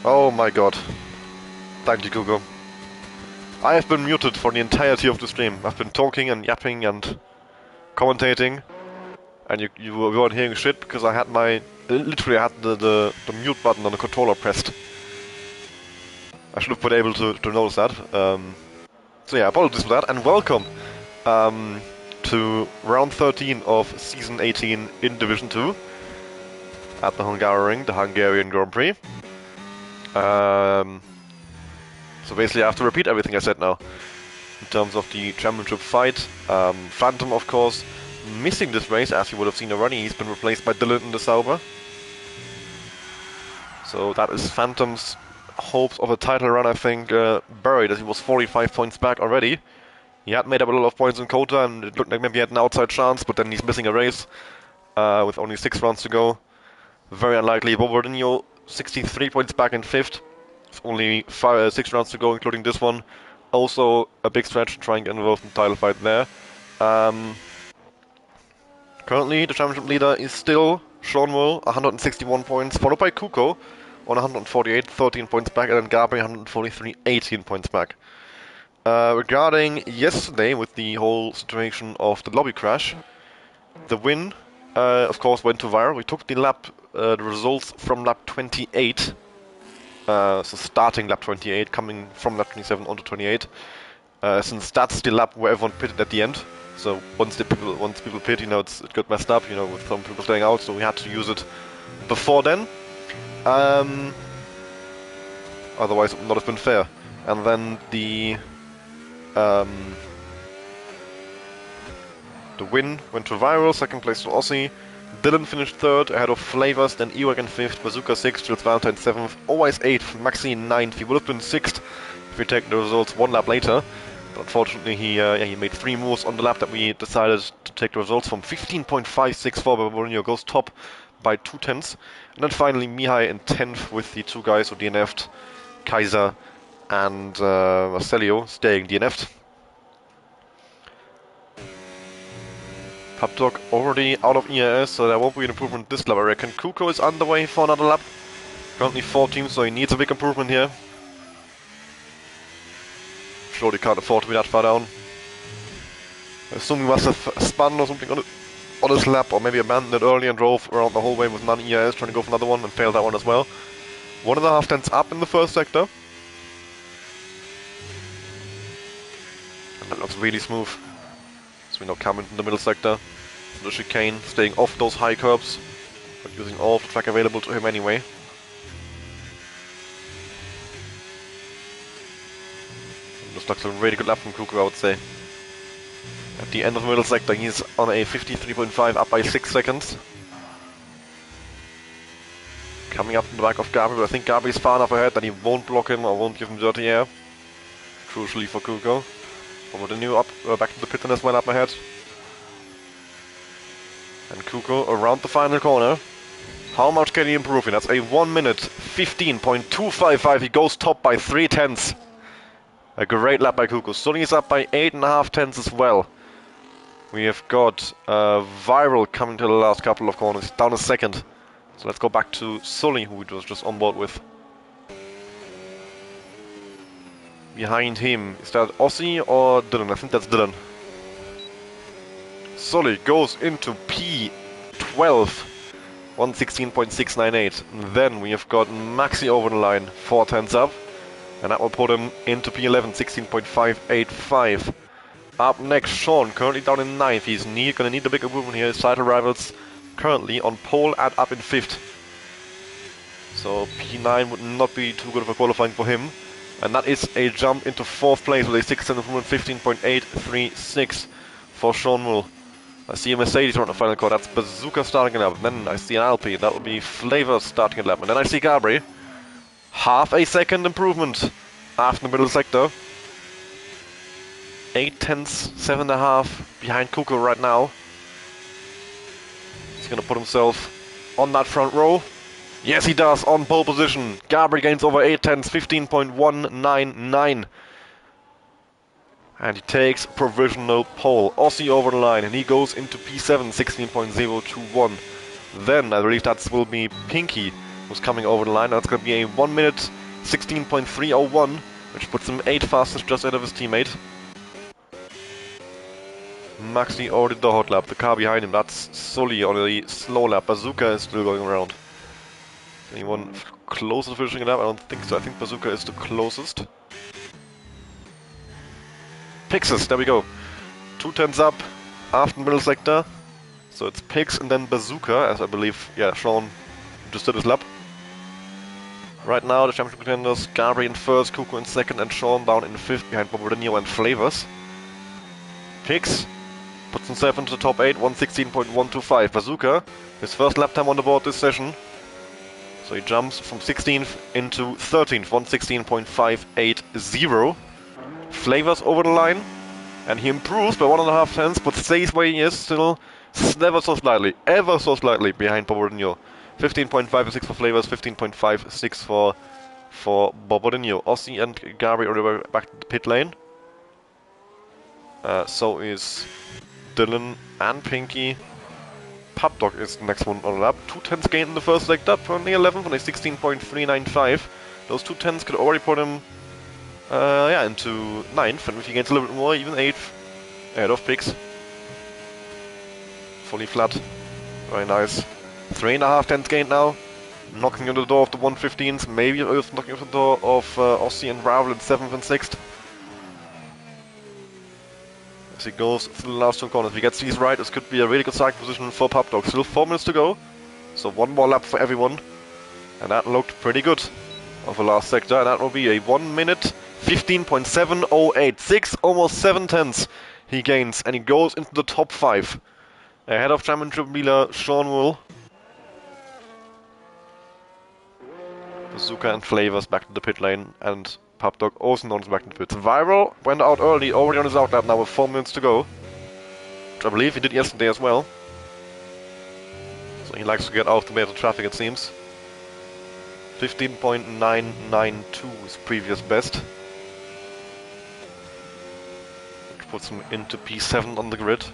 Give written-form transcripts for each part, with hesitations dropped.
Oh my god. Thank you, Google. I have been muted for the entirety of the stream. I've been talking and yapping and commentating, and you weren't hearing shit because I had literally I had the mute button on the controller pressed. I should have been able to notice that. So yeah, apologies for that, and welcome to round 13 of season 18 in Division 2 at the Hungarian Grand Prix. So basically I have to repeat everything I said now in terms of the championship fight. Phantom, of course, missing this race, as you would have seen already. He's been replaced by Dylan in the Sauber. So that is Phantom's hopes of a title run, I think, buried, as he was 45 points back already. He had made up a lot of points in Kota, and it looked like maybe he had an outside chance, but then he's missing a race with only 6 rounds to go. Very unlikely. Bobardino, 63 points back in 5th. Only 6 rounds to go, including this one. Also a big stretch to try and get involved in the title fight there. Currently, the championship leader is still Sean Will, 161 points, followed by Kuko on 148, 13 points back, and then Gabri, 143, 18 points back. Regarding yesterday, with the whole situation of the lobby crash, the win, of course, went to Vire. We took the results from lap 28. So starting lap 28, coming from lap 27 onto 28, since that's the lap where everyone pitted at the end. So once people pit, it got messed up, with some people staying out. So we had to use it before then. Otherwise, it would not have been fair. And then the win went to Viral, second place to Aussie. Dylan finished 3rd, ahead of Flavors, then Ewek in 5th, Bazooka 6th, Jules Valentine 7th, Always 8th, Maxi in 9th. He would have been 6th if we take the results 1 lap later. But unfortunately, he made 3 moves on the lap that we decided to take the results from. 15.564, but Mourinho goes top by 2/10. And then finally, Mihai in 10th with the 2 guys who DNF'd, Kaiser and Marcelio staying DNF'd. Pubdog already out of ERS, so there won't be an improvement this lap, I reckon. Kuko is underway for another lap. Currently 14th, so he needs a big improvement here. Surely can't afford to be that far down. I assume he must have spun or something on his lap, or maybe abandoned it early and drove around the whole way with non-ERS, trying to go for another one, and failed that one as well. 1.5 tenths up in the first sector. And that looks really smooth. So we now come into the middle sector. The chicane, staying off those high curbs, but using all of the track available to him anyway. Looks like a really good lap from Kuku, I would say. At the end of the middle sector, he's on a 53.5, up by 6 seconds. Coming up in the back of Gabi, but I think Gabi is far enough ahead that he won't block him or won't give him dirty air. Crucially for Kuko. Bobbardino up, back to the pit and as well up ahead. And Kuko around the final corner. How much can he improve in? That's a 1 minute 15.255. He goes top by 3/10. A great lap by Kuko. Sully is up by 8.5 tenths as well. We have got Viral coming to the last couple of corners. Down a second. So let's go back to Sully, who we was just on board with. Behind him, is that Ossie or Dylan? I think that's Dylan. Sully goes into P12, 116.698. Then we have got Maxi over the line, 4 tenths up. And that will put him into P11, 16.585. Up next, Sean, currently down in 9th. He's going to need a big improvement here. His title rivals currently on pole and up in 5th. So P9 would not be too good of a qualifying for him. And that is a jump into 4th place with a 6 tenths improvement, 15.836 for Sean Mull. I see a Mercedes on the final car. That's Bazooka starting at 11. Then I see an Alpine. That would be Flavor starting at 11. And then I see Gabri. Half a second improvement after the middle sector. 8 tenths, 7.5 behind Kuko right now. He's going to put himself on that front row. Yes, he does, on pole position. Gabri gains over 8 tenths, 15.199. And he takes provisional pole. Ossie over the line, and he goes into P7, 16.021. Then, I believe that will be Pinky, who's coming over the line. That's going to be a 1 minute, 16.301, which puts him 8 fastest just ahead of his teammate. Maxi already the hot lap, the car behind him, that's Sully on the slow lap. Bazooka is still going around. Anyone closer to finishing it up? I don't think so. I think Bazooka is the closest. Pixis, there we go. 2 tenths up after the middle sector. So it's Pix and then Bazooka, as I believe, yeah, Sean just did his lap. Right now, the championship contenders, Gabri in first, Kuko in second, and Sean down in 5th behind Bobbardino and Flavors. Pix puts himself into the top 8, 116.125. Bazooka, his first lap time on the board this session. So he jumps from 16th into 13th, 116.580. Flavors over the line, and he improves by 1.5 tenths, but stays where he is, still ever so slightly behind Bobbardino. 15.56 for Flavors, 15.56 for Bobbardino. Ossie and Gabri are back to the pit lane. So is Dylan and Pinky. Pubdog is the next one on the lap. 2 tenths gained in the first leg up, currently 11th on a 16.395. Those 2 tenths could already put him into 9th, and if he gains a little bit more, even 8th ahead of Pix. Fully flat. Very nice. 3.5 tenths gained now. Knocking on the door of the 115s, maybe knocking on the door of Ossie and Ravel in 7th and 6th. As he goes through the last 2 corners. If he gets these right, this could be a really good starting position for Pubdog. Still 4 minutes to go, so 1 more lap for everyone. And that looked pretty good of the last sector, and that will be a 1 minute 15.708. 6, almost 7 tenths he gains, and he goes into the top 5. Ahead of championship leader Sean Wool. Bazooka and Flavors back to the pit lane, and Pubdog also known as back in the pits. Viral went out early, already on his outlap now with 4 minutes to go. Which I believe he did yesterday as well. So he likes to get out of the way of the traffic, it seems. 15.992 is previous best. Which puts him into P7 on the grid.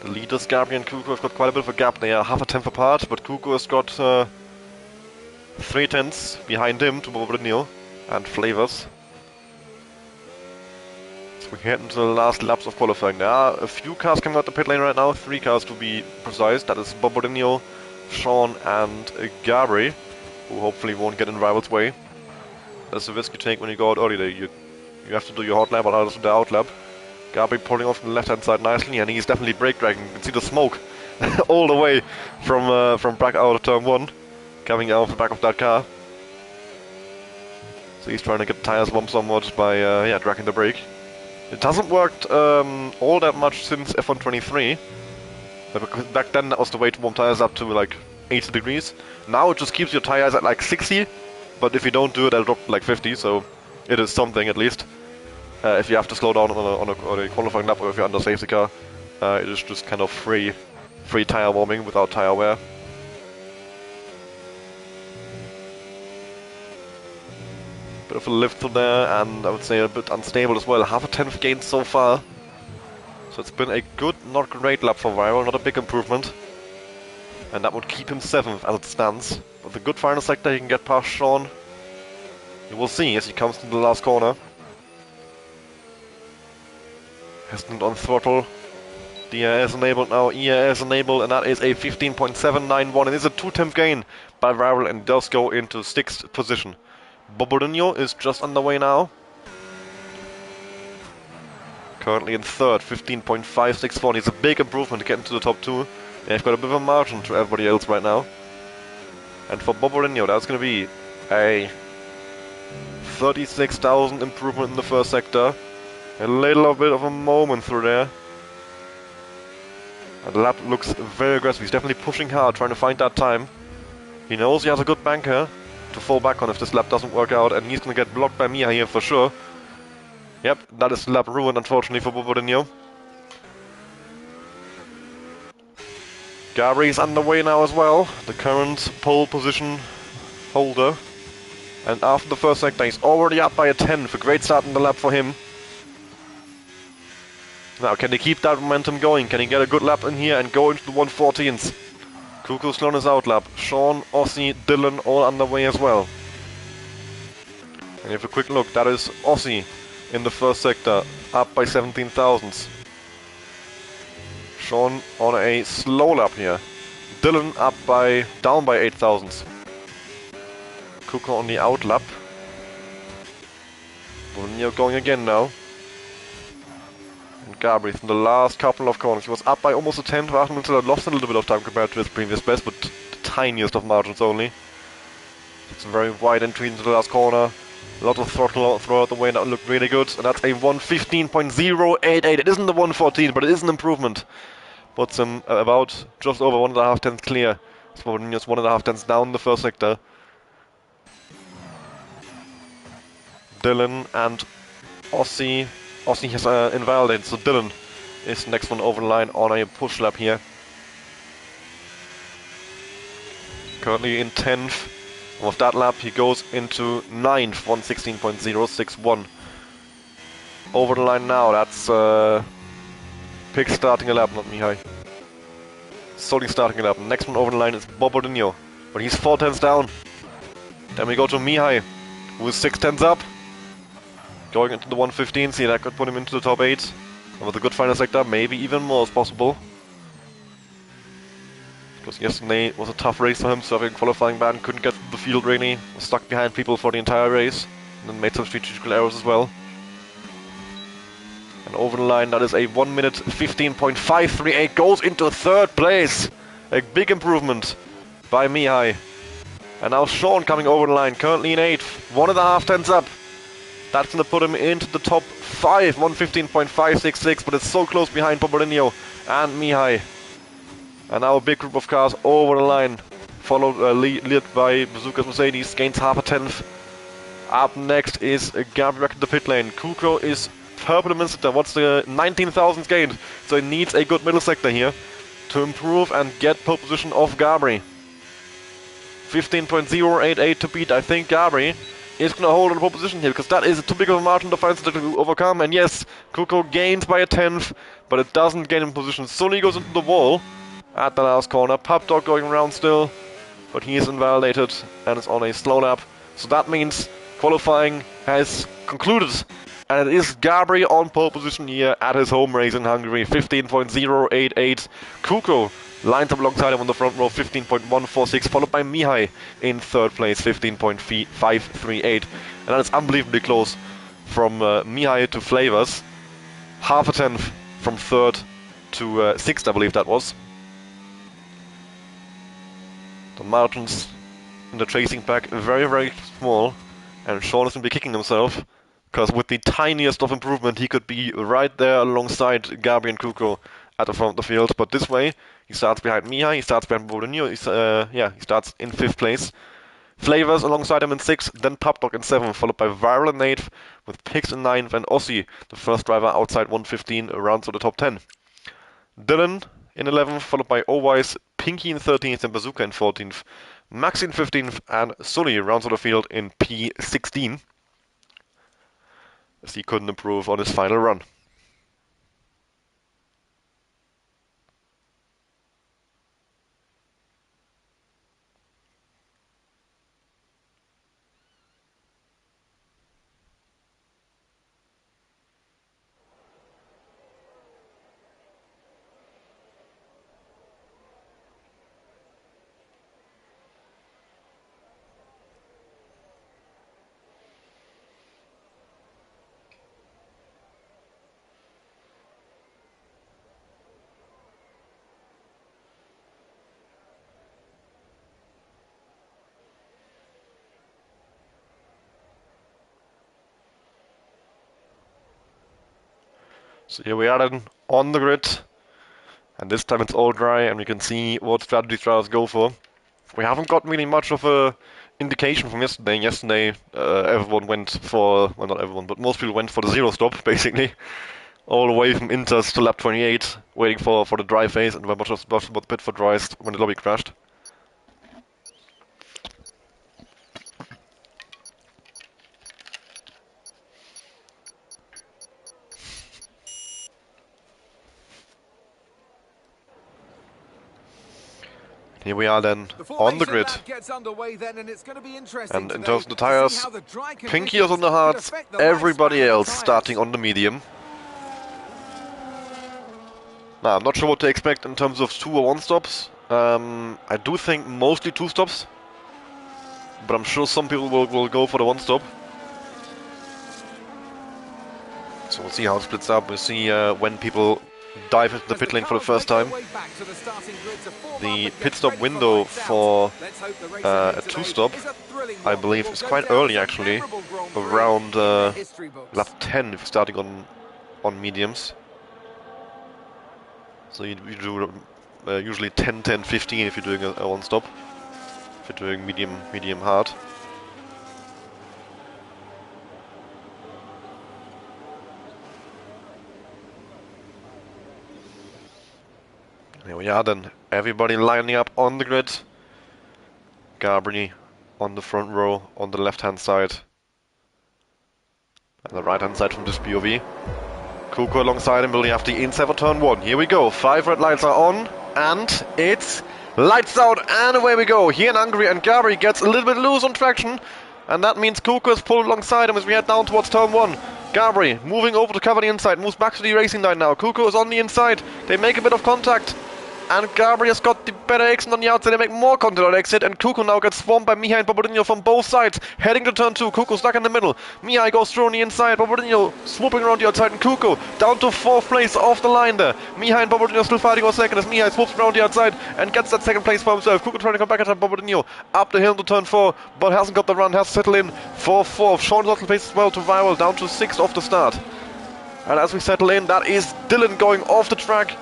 The leaders, Gabri and Kuko, have got quite a bit of a gap. They are half a tenth apart, but Kuko has got 3 tenths behind him to Bobbardino and Flavors. So we head into the last laps of qualifying. There are a few cars coming out the pit lane right now, 3 cars to be precise. That is Bobbardino, Sean and Gabri, who hopefully won't get in Rival's way. That's a risk you take when you go out early there. You have to do your hot lap or the out lap. Gabri pulling off from the left hand side nicely, and he's definitely brake dragging. You can see the smoke all the way from back out of turn 1. Coming out of the back of that car. So he's trying to get the tires warm somewhat by dragging the brake. It hasn't worked all that much since F123. But back then that was the way to warm tires up to like 80 degrees. Now it just keeps your tires at like 60, but if you don't do it, it'll drop to like 50, so it is something at least. If you have to slow down on a qualifying lap or if you're under safety car, it is just kind of free tire warming without tire wear. Bit of a lift through there, and I would say a bit unstable as well. Half a tenth gain so far. So it's been a good, not great lap for Viral, not a big improvement. And that would keep him 7th as it stands. With a good final sector, he can get past Sean. You will see as he comes to the last corner. Hasn't on throttle. DRS enabled now, ERS enabled, and that is a 15.791. It is a 2-tenth gain by Viral and does go into 6th position. Bobolinho is just underway now. Currently in 3rd, 15.561. It's a big improvement to get into the top 2. They've got a bit of a margin to everybody else right now. And for Bobolinho, that's going to be a 36,000 improvement in the first sector. A little bit of a moment through there. And the lap looks very aggressive. He's definitely pushing hard, trying to find that time. He knows he has a good banker to fall back on if this lap doesn't work out, and he's going to get blocked by Mia here for sure. Yep, that is the lap ruined, unfortunately, for Bobolinho. Gabri's underway now as well, the current pole position holder. And after the first sector, he's already up by a 10th. A great start in the lap for him. Now, can they keep that momentum going? Can he get a good lap in here and go into the 114s? Kuko's slowing his out lap. Sean, Ossie, Dylan all underway as well. And if a quick look, that is Ossie in the first sector, up by 17 thousandths. Sean on a slow lap here. Dylan down by 8 thousandths. Kuko on the out lap. Bobolinho going again now. And Gabri in the last couple of corners. He was up by almost a tenth until I lost a little bit of time compared to his previous best, but the tiniest of margins only. It's a very wide entry into the last corner. A lot of throttle throughout the way, and that looked really good. And that's a 115.088. It isn't the 114, but it is an improvement. Puts him about just over 1.5 tenths clear. So just 1.5 tenths down the first sector. Dylan and Ossie. Ossie has invalidated, so Dylan is the next one over the line on a push lap here. Currently in 10th. With that lap, he goes into 9th, 116.061. Over the line now, that's Pick starting a lap, not Mihai. Solly starting a lap. Next one over the line is Bobolinho, but he's 4 tenths down. Then we go to Mihai, who is 6 tenths up. Going into the 115, see that could put him into the top 8. And with a good final sector, maybe even more is possible. Because yesterday was a tough race for him, serving qualifying ban, couldn't get the field really, was stuck behind people for the entire race, and then made some strategical errors as well. And over the line, that is a 1 minute 15.538, goes into 3rd place. A big improvement by Mihai. And now Sean coming over the line, currently in 8th, 1.5 tenths up. That's going to put him into the top 5, 115.566, but it's so close behind Bobolinho and Mihai. And now a big group of cars over the line, followed, led by Bazooka's Mercedes, gains half a tenth. Up next is Gabri back in the pit lane. Kuko is purple in sector. What's the 19,000 gained? So he needs a good middle sector here to improve and get pole position of Gabri. 15.088 to beat. I think Gabri is going to hold on the pole position here, because that is too big of a margin to find to overcome. And yes, Kuko gains by a tenth, but it doesn't gain in position. Sully goes into the wall at the last corner. Pub Dog going around still, but he is invalidated and is on a slow lap. So that means qualifying has concluded, and it is Gabri on pole position here at his home race in Hungary. 15.088. Kuko lines up alongside him on the front row, 15.146, followed by Mihai in 3rd place, 15.538. And that is unbelievably close from Mihai to Flavors. Half a tenth from 3rd to 6th, I believe that was. The margins in the chasing pack very, very small, and Sean is going to be kicking himself, because with the tiniest of improvement he could be right there alongside Gabri and Kuko at the front of the field. But this way, he's He starts behind Mihai, he starts behind Bobodinho, he starts in 5th place. Flavors alongside him in 6th, then Pubdog in 7th, followed by Viral in 8th, with Pix in 9th, and Ossi, the first driver outside 115, rounds to the top 10. Dylan in 11th, followed by Owise, Pinky in 13th, and Bazooka in 14th. Max in 15th, and Sully rounds to the field in P16, as he couldn't improve on his final run. So here we are then on the grid, and this time it's all dry, and we can see what strategy drivers go for. We haven't got really much of a indication from yesterday. Yesterday, everyone went for, well, not everyone, but most people went for the zero stop, basically. All the way from Inters to lap 28, waiting for the dry phase, and were just about the pit for dries when the lobby crashed. Here we are then on the grid, and in terms of the tires, Pinky is on the hards, everybody else starting on the medium. Now, I'm not sure what to expect in terms of 2 or 1 stops. I do think mostly 2 stops, but I'm sure some people will go for the 1 stop. So we'll see how it splits up. We'll see when people dive into the pit lane for the first time. The pit stop window for a 2 stop, I believe, is quite early actually, around lap 10 if you're starting on mediums. So you do usually 10, 10, 15 if you're doing a 1 stop, if you're doing medium hard. Here we are then, everybody lining up on the grid. Gabri on the front row, on the left hand side. And the right hand side from this POV. Kuko alongside him, will he have the inside for turn 1? Here we go, 5 red lights are on, and it's lights out, and away we go. Here in Hungary, and Gabri gets a little bit loose on traction, and that means Kuko is pulled alongside him as we head down towards turn 1. Gabri moving over to cover the inside, moves back to the racing line now. Kuko is on the inside, they make a bit of contact. And Gabri has got the better exit on the outside, they make more contact on exit, and Kuko now gets swarmed by Mihai and Bobodinho from both sides, heading to turn 2, Kuko stuck in the middle, Mihai goes through on the inside, Bobodinho swooping around the outside, and Kuko down to 4th place off the line there. Mihai and Bobodinho still fighting for second as Mihai swoops around the outside and gets that 2nd place for himself. Kuko trying to come back at Bobodinho, up the hill to turn 4, but hasn't got the run, has to settle in for 4th. Sean Zottel pace as well to Viral, down to 6th off the start. And as we settle in, that is Dylan going off the track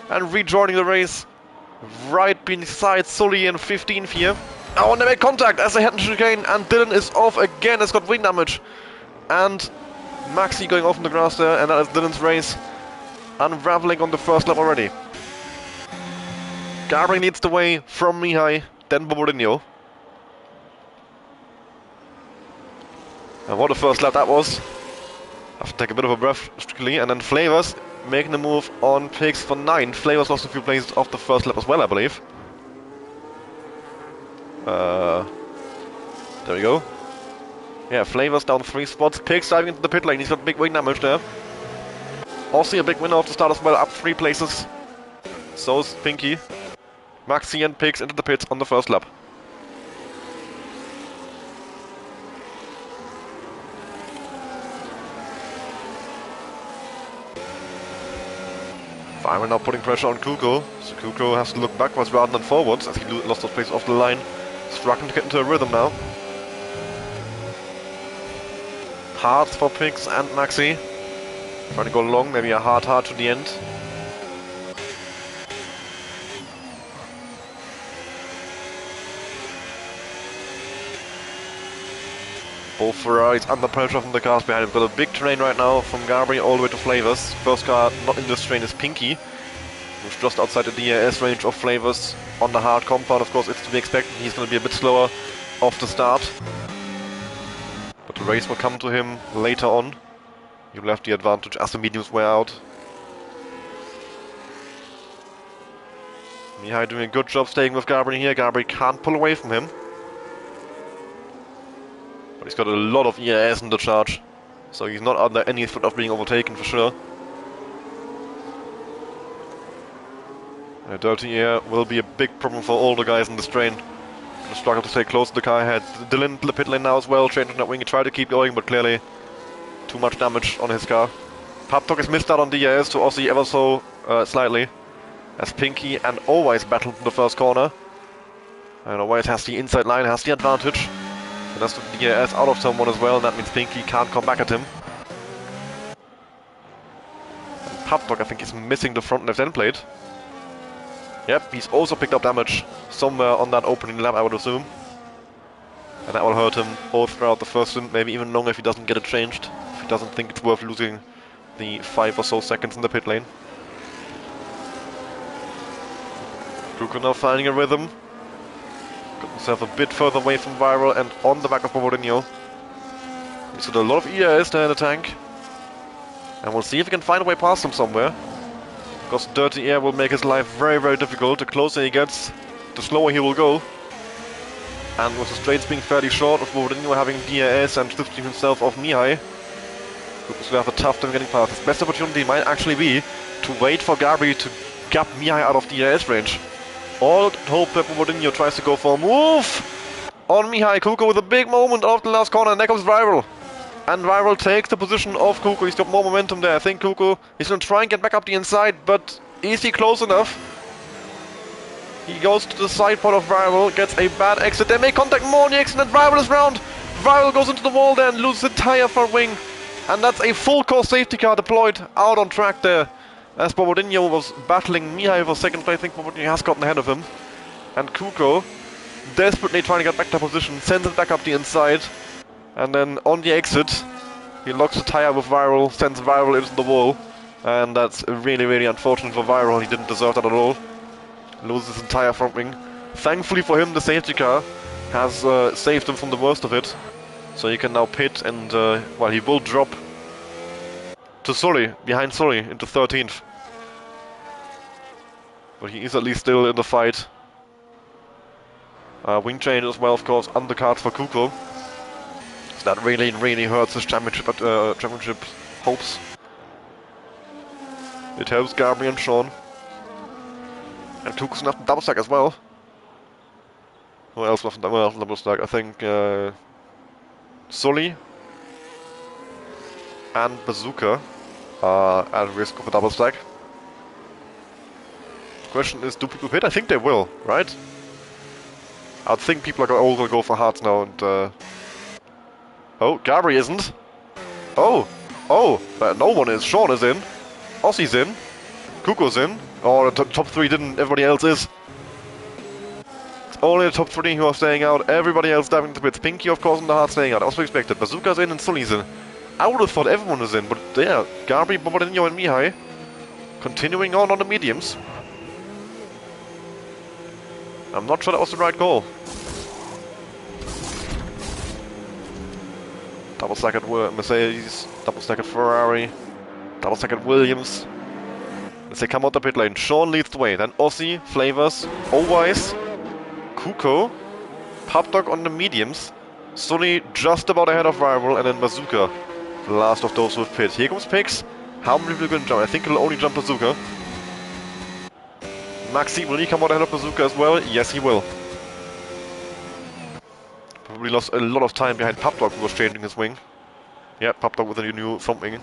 and rejoining the race. Right beside Sully in 15th here. Oh, and they make contact as they head into chicane, and Dylan is off again, has got wing damage. And Maxi going off in the grass there, and that is Dylan's race unraveling on the first lap already. Gabri needs the way from Mihai, then Bobodinho. And what a first lap that was. I have to take a bit of a breath strictly, and then Flavors making the move on Pigs for 9. Flavors lost a few places off the first lap as well, I believe. There we go. Yeah, Flavors down 3 spots. Pigs diving into the pit lane. He's got big wing damage there. Also a big winner off the start as well, up 3 places. So is Pinky. Maxi and Pigs into the pits on the first lap. Viral now putting pressure on Kuko, so Kuko has to look backwards rather than forwards as he lost those places off the line. Struggling to get into a rhythm now. Hard for Pigs and Maxi. Trying to go long, maybe a hard to the end. Both Ferraris under pressure from the cars behind him. Got a big train right now from Gabri all the way to Flavors. First car not in this train is Pinky, who's just outside the DRS range of Flavors on the hard compound. Of course, it's to be expected. He's going to be a bit slower off the start. But the race will come to him later on. He will have the advantage as the mediums wear out. Mihai doing a good job staying with Gabri here. Gabri can't pull away from him. But he's got a lot of ERS in the charge. So he's not under any threat of being overtaken for sure. A dirty air will be a big problem for all the guys in this train. Gonna struggle to stay close to the car ahead. Dylan to the pit lane now as well, changing that wing. He tried to keep going, but clearly too much damage on his car. Paptok has missed out on DRS to Aussie ever so slightly, as Pinky and Always battled in the first corner. And Always has the inside line, has the advantage. And that's the DRS out of someone as well, and that means Pinky can't come back at him. And Paptok, I think, is missing the front left end plate. Yep, he's also picked up damage somewhere on that opening lap, I would assume. And that will hurt him all throughout the first stint, maybe even longer if he doesn't get it changed. If he doesn't think it's worth losing the 5 or so seconds in the pit lane. Druko now finding a rhythm. Got himself a bit further away from Viral and on the back of Borodinho. He's got a lot of ERS there in the tank. And we'll see if he can find a way past him somewhere. Because dirty air will make his life very, very difficult. The closer he gets, the slower he will go. And with the straights being fairly short, with Borodinho having DRS and lifting himself off Mihai, Druko's will have a tough time getting past. His best opportunity might actually be to wait for Gabri to gap Mihai out of DRS range. All hope that Borodinho tries to go for a move on Mihai. Kuko with a big moment off the last corner, and there comes Viral. And Viral takes the position of Kuko. He's got more momentum there. I think Kuko is going to try and get back up the inside, but is he close enough? He goes to the side pod of Viral, gets a bad exit. They make contact more on the exit, and Viral is round. Viral goes into the wall there and loses the entire front wing. And that's a full course safety car deployed out on track there. As Borodinho was battling Mihai for second place, I think Borodinho has gotten ahead of him. And Kuko, desperately trying to get back to position, sends it back up the inside. And then on the exit, he locks the tire with Viral, sends Viral into the wall. And that's really, really unfortunate for Viral. He didn't deserve that at all. Loses his entire front wing. Thankfully for him, the safety car has saved him from the worst of it. So he can now pit and, well, he will drop to Sully, behind Sully, into 13th. But he is at least still in the fight. Wing change as well, of course, undercard for Kuko. So that really, really hurts his championship hopes. It helps Gabri and Sean. And Kuko's not double stack as well. Who else was double stack? I think Sully and Bazooka are at risk of a double stack. Question is, do people hit? I think they will, right? I think people are all going to go for hearts now and... Oh, Gabri isn't. Oh! No one is. Sean is in. Aussie's in. Kuko's in. Oh, the top 3 didn't. Everybody else is. It's only the top 3 who are staying out. Everybody else diving into pits. Pinky, of course, in the heart staying out. Also expected. Bazooka's in and Sully's in. I would have thought everyone was in, but yeah, Gabri, Borodinho and Mihai continuing on the mediums. I'm not sure that was the right call. Double stack at Mercedes, double stack at Ferrari, double stack at Williams. As they come out the pit lane, Sean leads the way, then Aussie, Flavors, Always, Kuko, Paptok on the mediums, Sully just about ahead of Viral, and then Bazooka, the last of those with pit. Here comes Pix. How many people are going to jump? I think he'll only jump Bazooka. Maxi, will he come out ahead of Bazooka as well? Yes, he will. Probably lost a lot of time behind Paptok, who was changing his wing. Yeah, Paptok with a new front wing.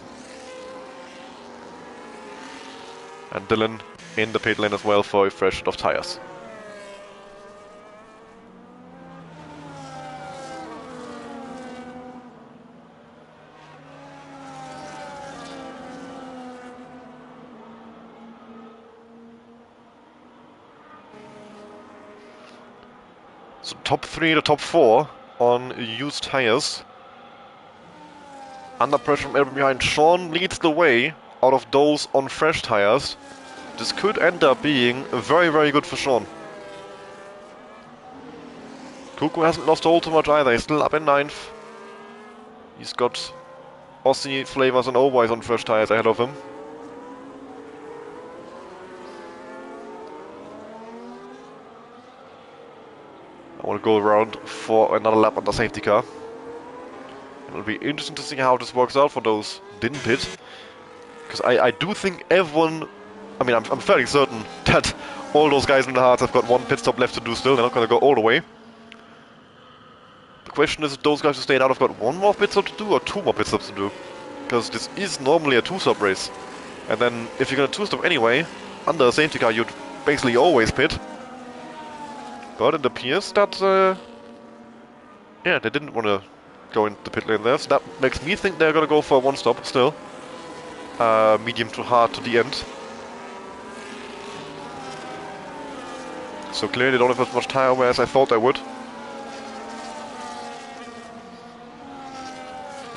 And Dylan in the pit lane as well for a fresh set of tires. So top 3 to top 4 on used tires. Under pressure from everyone behind. Sean leads the way out of those on fresh tires. This could end up being very, very good for Sean. Kuku hasn't lost all too much either. He's still up in 9th. He's got Aussie flavors and Always on fresh tires ahead of him. I want to go around for another lap on the safety car. It'll be interesting to see how this works out for those didn't pit. Because I do think everyone... I mean, I'm fairly certain that all those guys in the Hearts have got one pit stop left to do still. They're not going to go all the way. The question is if those guys who stayed out have got one more pit stop to do or two more pit stops to do. Because this is normally a two-stop race. And then if you're going to two-stop anyway, under a safety car you'd basically always pit. But it appears that, yeah, they didn't want to go into the pit lane there, so that makes me think they're going to go for a one-stop still. Medium to hard to the end. So clearly they don't have as much tire wear as I thought they would.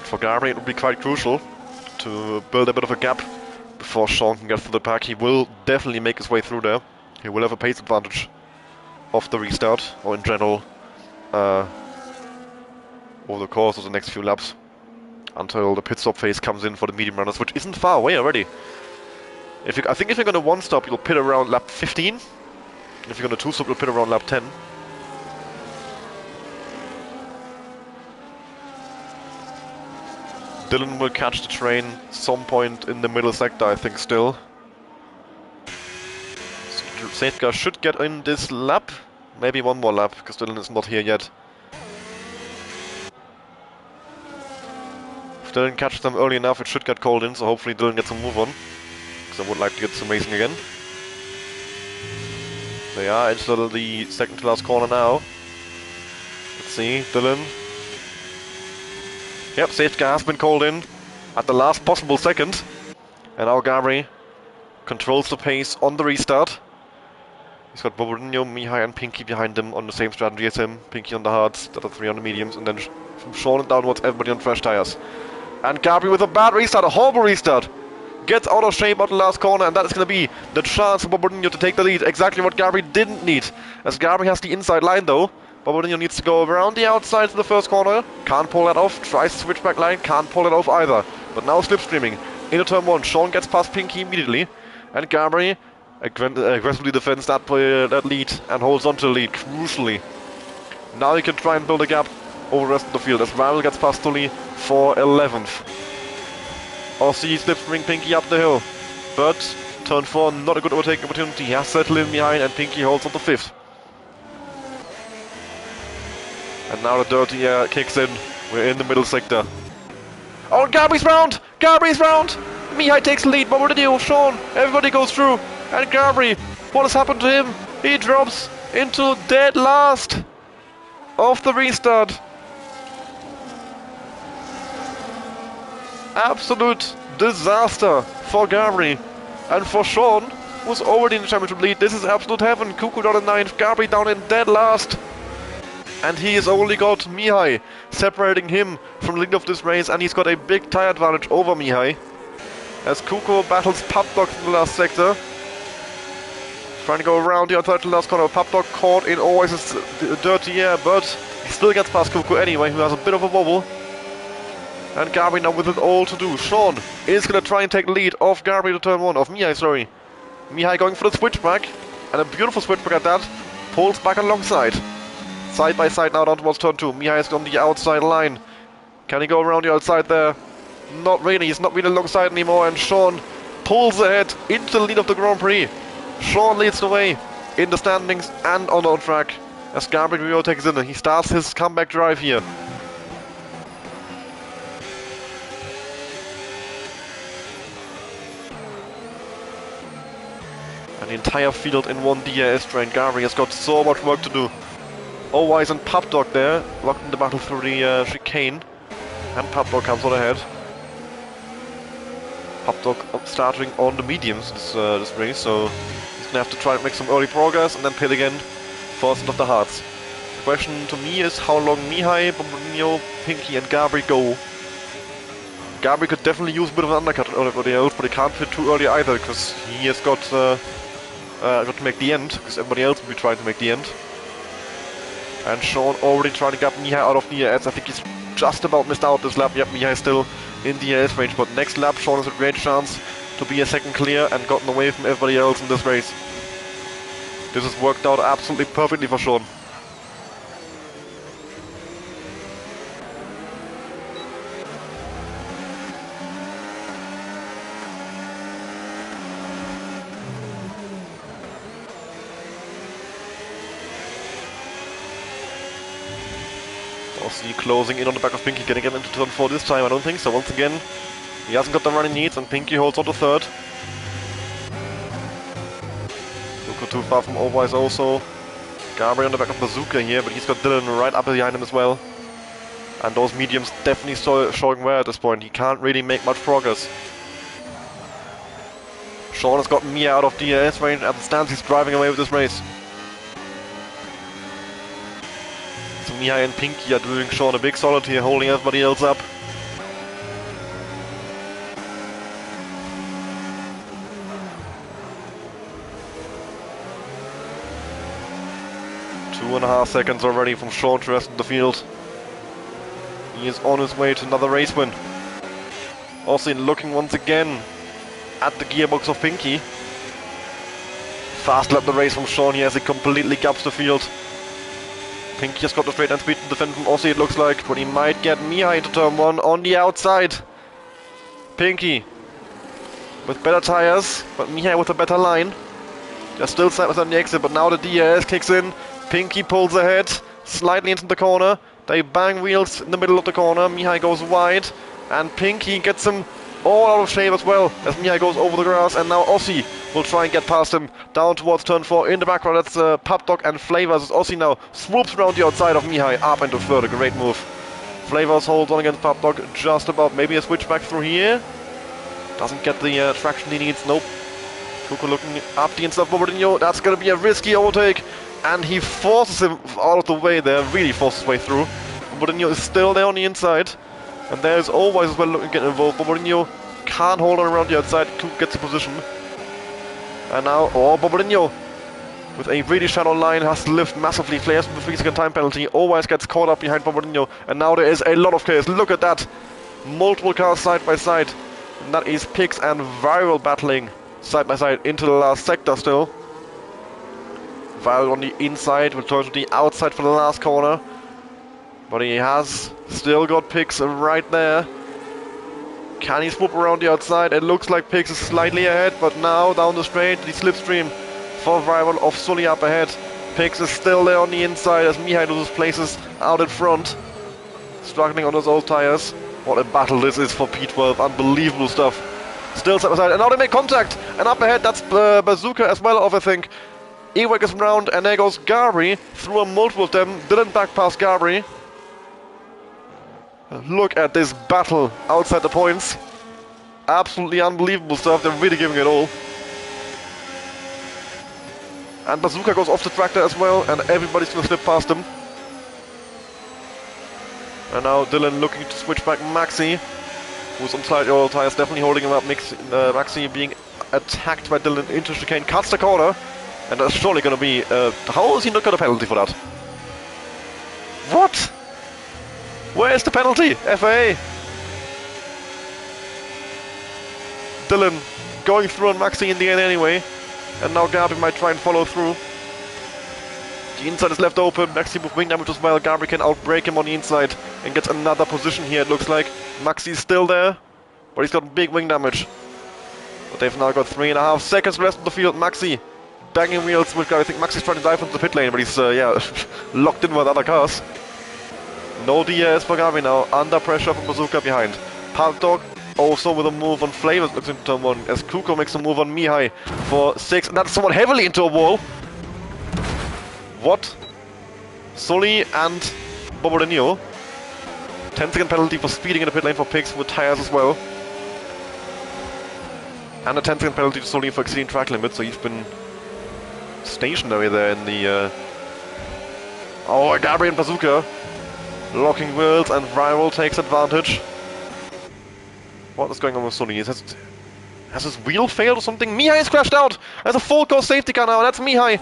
For Gary it would be quite crucial to build a bit of a gap before Sean can get through the pack. He will definitely make his way through there. He will have a pace advantage off the restart, or in general, over the course of the next few laps, until the pit stop phase comes in for the medium runners, which isn't far away already. I think if you're going to one stop, you'll pit around lap 15. If you're going to two stop, you'll pit around lap 10. Dylan will catch the train some point in the middle sector, I think, still. Safety car should get in this lap. Maybe one more lap, because Dylan is not here yet. If Dylan catches them early enough, it should get called in, so hopefully Dylan gets a move on. Because I would like to get some racing again. They are into the second to last corner now. Let's see, Dylan. Yep, safety car has been called in at the last possible second. And now Gabri controls the pace on the restart. He's got Bobadinho, Mihai and Pinky behind him on the same strategy as him. Pinky on the hards, the other three on the mediums, and then from Sean and downwards everybody on fresh tires. And Gabri with a bad restart, a horrible restart. Gets out of shape out the last corner, and that is going to be the chance for Bobadinho to take the lead. Exactly what Gabri didn't need. As Gabri has the inside line though. Bobadinho needs to go around the outside to the first corner. Can't pull that off. Tries to switch back line. Can't pull it off either. But now slipstreaming into turn 1. Sean gets past Pinky immediately. And Gabri aggressively defends that lead and holds on to the lead, crucially. Now he can try and build a gap over the rest of the field as Ravel gets past Tully for 11th. Aussie slipstreaming Pinky up the hill. But turn 4, not a good overtaking opportunity. He has settled in behind and Pinky holds on to 5th. And now the dirty air kicks in. We're in the middle sector. Oh, and Gabri's round! Gabri's round! Mihai takes the lead. What would do? Sean, everybody goes through. And Gabri, what has happened to him? He drops into dead last of the restart. Absolute disaster for Gabri. And for Sean, who's already in the championship lead, this is absolute heaven. Kuku down in 9th, Gabri down in dead last. And he has only got Mihai separating him from the lead of this race, and he's got a big tire advantage over Mihai. As Kuko battles Papdog in the last sector. Trying to go around the outside to the last corner. Papdog caught in always dirty air, but he still gets past Kuko anyway, who has a bit of a wobble. And Gabri now with it all to do. Sean is going to try and take the lead off Gabri to turn 1, of Mihai, sorry. Mihai going for the switchback, and a beautiful switchback at that. Pulls back alongside. Side by side now down towards turn 2. Mihai is on the outside line. Can he go around the outside there? Not really. He's not really alongside anymore. And Sean pulls ahead into the lead of the Grand Prix. Sean leads the way in the standings and on track as Gabri Rio takes in. He starts his comeback drive here. And the entire field in one DRS train. Gabri has got so much work to do. Always and Papdog there, locked in the battle through the chicane. And Papdog comes on ahead. Papdog starting on the mediums this race, so he's gonna have to try and make some early progress and then pit again for some of the hards. The question to me is how long Mihai, Bombonio, Pinky and Gabri go Gabri could definitely use a bit of an undercut on everybody else, but he can't fit too early either, because he has got to make the end, because everybody else will be trying to make the end. And Sean already trying to get Mihai out of the DRS. I think he's just about missed out this lap. Yep, Mihai is still in DRS range, but next lap Sean has a great chance to be a second clear and gotten away from everybody else in this race. This has worked out absolutely perfectly for Sean. Ossi closing in on the back of Pinky, getting him into turn 4 this time, I don't think so. Once again, he hasn't got the run he needs, and Pinky holds on to third. Luko too far from over is also Gabri on the back of Bazooka here, but he's got Dylan right up behind him as well. And those mediums definitely showing wear at this point. He can't really make much progress. Sean has gotten Mia out of DRS range and the stance he's driving away with this race. So Mihai and Pinky are doing Sean a big solid here, holding everybody else up. Two and a half seconds already from Sean to the rest of the field. He is on his way to another race win. Ossi looking once again at the gearbox of Pinky. Fast lap the race from Sean here as he completely gaps the field. Pinky has got the straight line speed to defend from Ossi, it looks like, but he might get Mihai into turn 1 on the outside. Pinky with better tires, but Mihai with a better line. They're still side by side on the exit, but now the DRS kicks in. Pinky pulls ahead, slightly into the corner. They bang wheels in the middle of the corner. Mihai goes wide, and Pinky gets him all out of shape as well as Mihai goes over the grass, and now Ossi will try and get past him down towards turn 4. In the background, that's Pop Dog and Flavors as Ossi now swoops around the outside of Mihai up into third. A great move. Flavors holds on against Pop Dog just about. Maybe a switch back through here. Doesn't get the traction he needs. Nope. Kuko looking up the inside of Bobardino. That's going to be a risky overtake. And he forces him out of the way there. Really forces his way through. Bobardino is still there on the inside. And there's always as well looking to get involved. Bobardino can't hold on around the outside. Kuko gets the position. And now, Bobardino with a really shallow line has to lift massively. Flares with the 3-second time penalty. Always gets caught up behind Bobardino. And now there is a lot of chaos. Look at that. Multiple cars side by side. And that is Pix and Viral battling side by side into the last sector still. Viral on the inside will turn to the outside for the last corner. But he has still got Pix right there. Can he swoop around the outside? It looks like Pix is slightly ahead, but now down the straight, the slipstream for Viral of Sully up ahead. Pix is still there on the inside as Mihai loses places out in front. Struggling on those old tires. What a battle this is for P12. Unbelievable stuff. Still side by side, and now they make contact. And up ahead, that's Bazooka as well, I think. Ewek is round, and there goes Gabri through a multiple of them. Didn't back past Gabri. Look at this battle outside the points. Absolutely unbelievable stuff. They're really giving it all. And Bazooka goes off the tractor as well, and everybody's going to slip past him. And now Dylan looking to switch back Maxi, who's on slightly oil tires, definitely holding him up. Maxi being attacked by Dylan into chicane, cuts the corner, and that's surely going to be... how is he not got a penalty for that? What? Where's the penalty? FAA. Dylan going through on Maxi in the end anyway, and now Gabri might try and follow through. The inside is left open. Maxi with wing damage as well. Gabri can outbrake him on the inside and gets another position here, it looks like. Maxi's still there, but he's got big wing damage. But they've now got 3.5 seconds rest of the field. Maxi banging wheels with Gabri. I think Maxi's trying to dive into the pit lane, but he's locked in with other cars. No DRS for Gabri now. Under pressure from Bazooka behind. Pulp Dog also with a move on Flavors looks into turn 1 as Kuko makes a move on Mihai for 6. And that's somewhat heavily into a wall. What? Sully and Bobardino. 10-second penalty for speeding in the pit lane for Pix with tires as well. And a 10-second penalty to Sully for exceeding track limit, so he's been stationary there in the... Oh, Gabri and Bazooka locking wheels, and Viral takes advantage. What is going on with Sully? Has his wheel failed or something? Mihai is crashed out! There's a full course safety car now, and that's Mihai!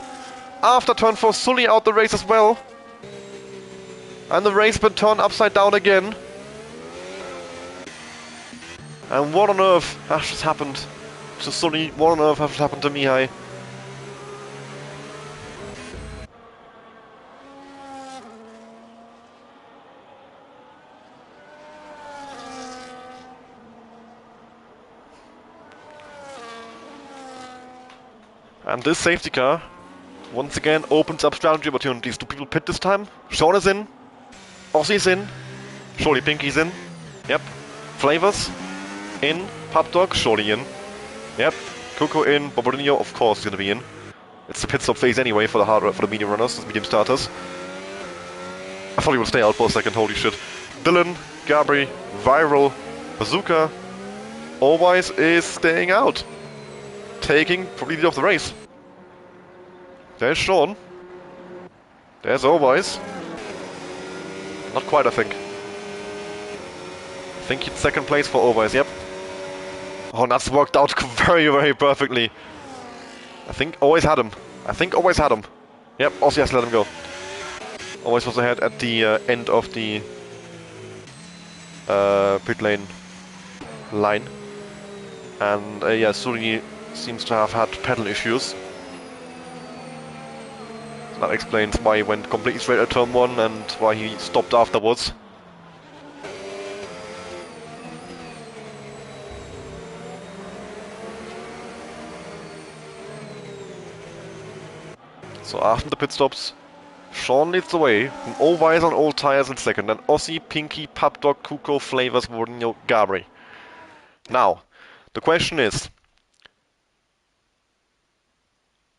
After turn 4, Sully out the race as well. And the race been turned upside down again. And what on earth has just happened to Sully? What on earth has just happened to Mihai? And this safety car, once again, opens up strategy opportunities. Do people pit this time? Sean is in. Ossie's in. Surely Pinky's in. Yep. Flavors in. Pop Dog, surely in. Yep. Coco in. Bobardino, of course, is going to be in. It's the pit stop phase anyway for the medium runners, the medium starters. I thought he would stay out for a second, holy shit. Dylan, Gabri, Viral, Bazooka. Always is staying out. Taking probably the lead of the race. There's Sean. There's Always. Not quite, I think. I think it's second place for Always, yep. Oh, that's worked out very, very perfectly. I think Always had him. Yep, Aussie has to let him go. Always was ahead at the end of the pit lane line. And yeah, Sully seems to have had pedal issues. So that explains why he went completely straight at turn 1 and why he stopped afterwards. So after the pit stops, Sean leads the way, from Always on all tires in second, and Aussie, Pinky, Papdog, Kuko, Flavors, Mourinho, Gabri. Now, the question is,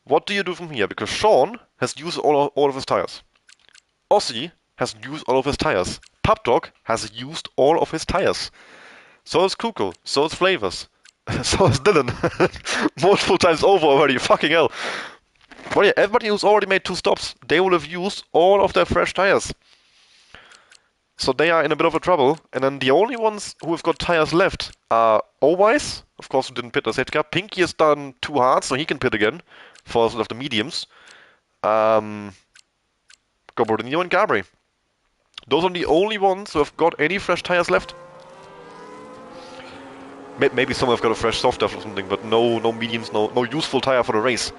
what do you do from here? Because Sean has used all of his tires. Aussie has used all of his tires. Papdog has used all of his tires. So is Kuko, so is Flavors, so is Dylan. Multiple times over already, fucking hell. But yeah, everybody who's already made 2 stops, they will have used all of their fresh tires. So they are in a bit of a trouble, and then the only ones who have got tires left are Always, of course, who didn't pit the safety car. Pinky has done too hard, so he can pit again for sort of the mediums. Gobordino and Gabri. Those are the only ones who have got any fresh tires left. Maybe some have got a fresh soft stuff or something, but no mediums, no useful tire for the race.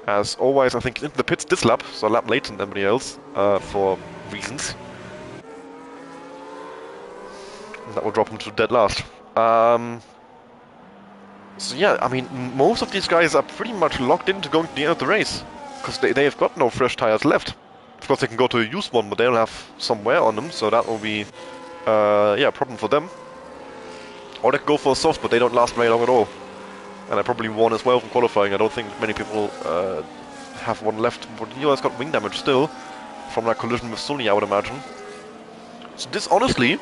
As Always, I think, into the pits this lap, so a lap later than everybody else, for reasons. That will drop him to dead last. So yeah, I mean, most of these guys are pretty much locked into going to the end of the race. Because they have got no fresh tires left. Of course they can go to a used one, but they'll have some wear on them, so that will be, yeah, a problem for them. Or they can go for a soft, but they don't last very long at all. And I probably won as well from qualifying. I don't think many people have one left. But Neo has got wing damage still from that collision with Sully, I would imagine. So this, honestly,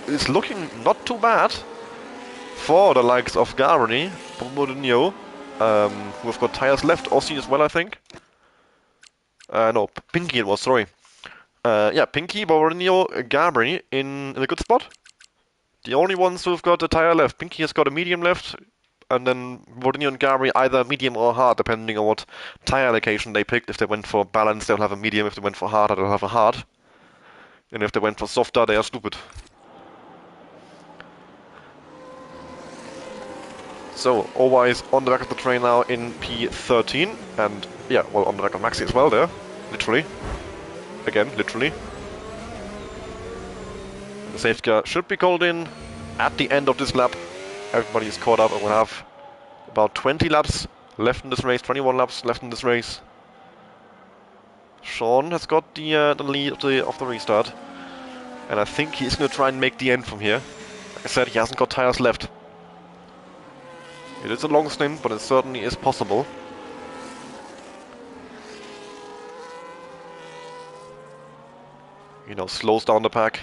is looking not too bad for the likes of Gabri, Mourinho, who have got tires left. Aussie as well, I think. No, Pinky it was, sorry. Yeah, Pinky, Mourinho, Gabri in a good spot. The only ones who have got a tire left. Pinky has got a medium left, and then Mourinho and Gabri either medium or hard, depending on what tire allocation they picked. If they went for balance, they'll have a medium. If they went for harder, they'll have a hard. And if they went for softer, they are stupid. So, Always on the back of the train now in P13, and yeah, well, on the back of Maxi as well there, literally. Again, literally. The safety car should be called in at the end of this lap. Everybody is caught up and we'll have about 20 laps left in this race, 21 laps left in this race. Sean has got the lead of the restart, and I think he's going to try and make the end from here. Like I said, he hasn't got tires left. It is a long stint, but it certainly is possible. You know, slows down the pack.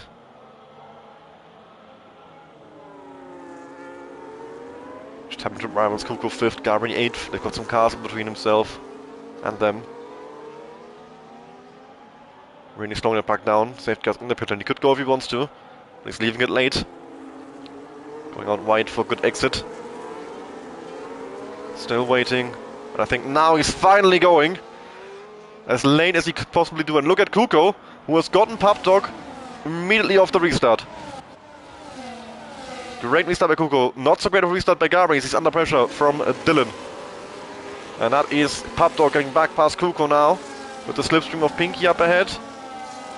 Championship rivals, Kuko 5th, Gabri 8th. They've got some cars in between himself and them. Really slowing it back down. Safety car's in the pit, and he could go if he wants to. He's leaving it late. Going out wide for a good exit. Still waiting. And I think now he's finally going. As late as he could possibly do. And look at Kuko, who has gotten Pop Dog immediately off the restart. Great restart by Kuko. Not so great of a restart by Gabriel. He's under pressure from Dylan. And that is Pop Dog getting back past Kuko now. With the slipstream of Pinky up ahead.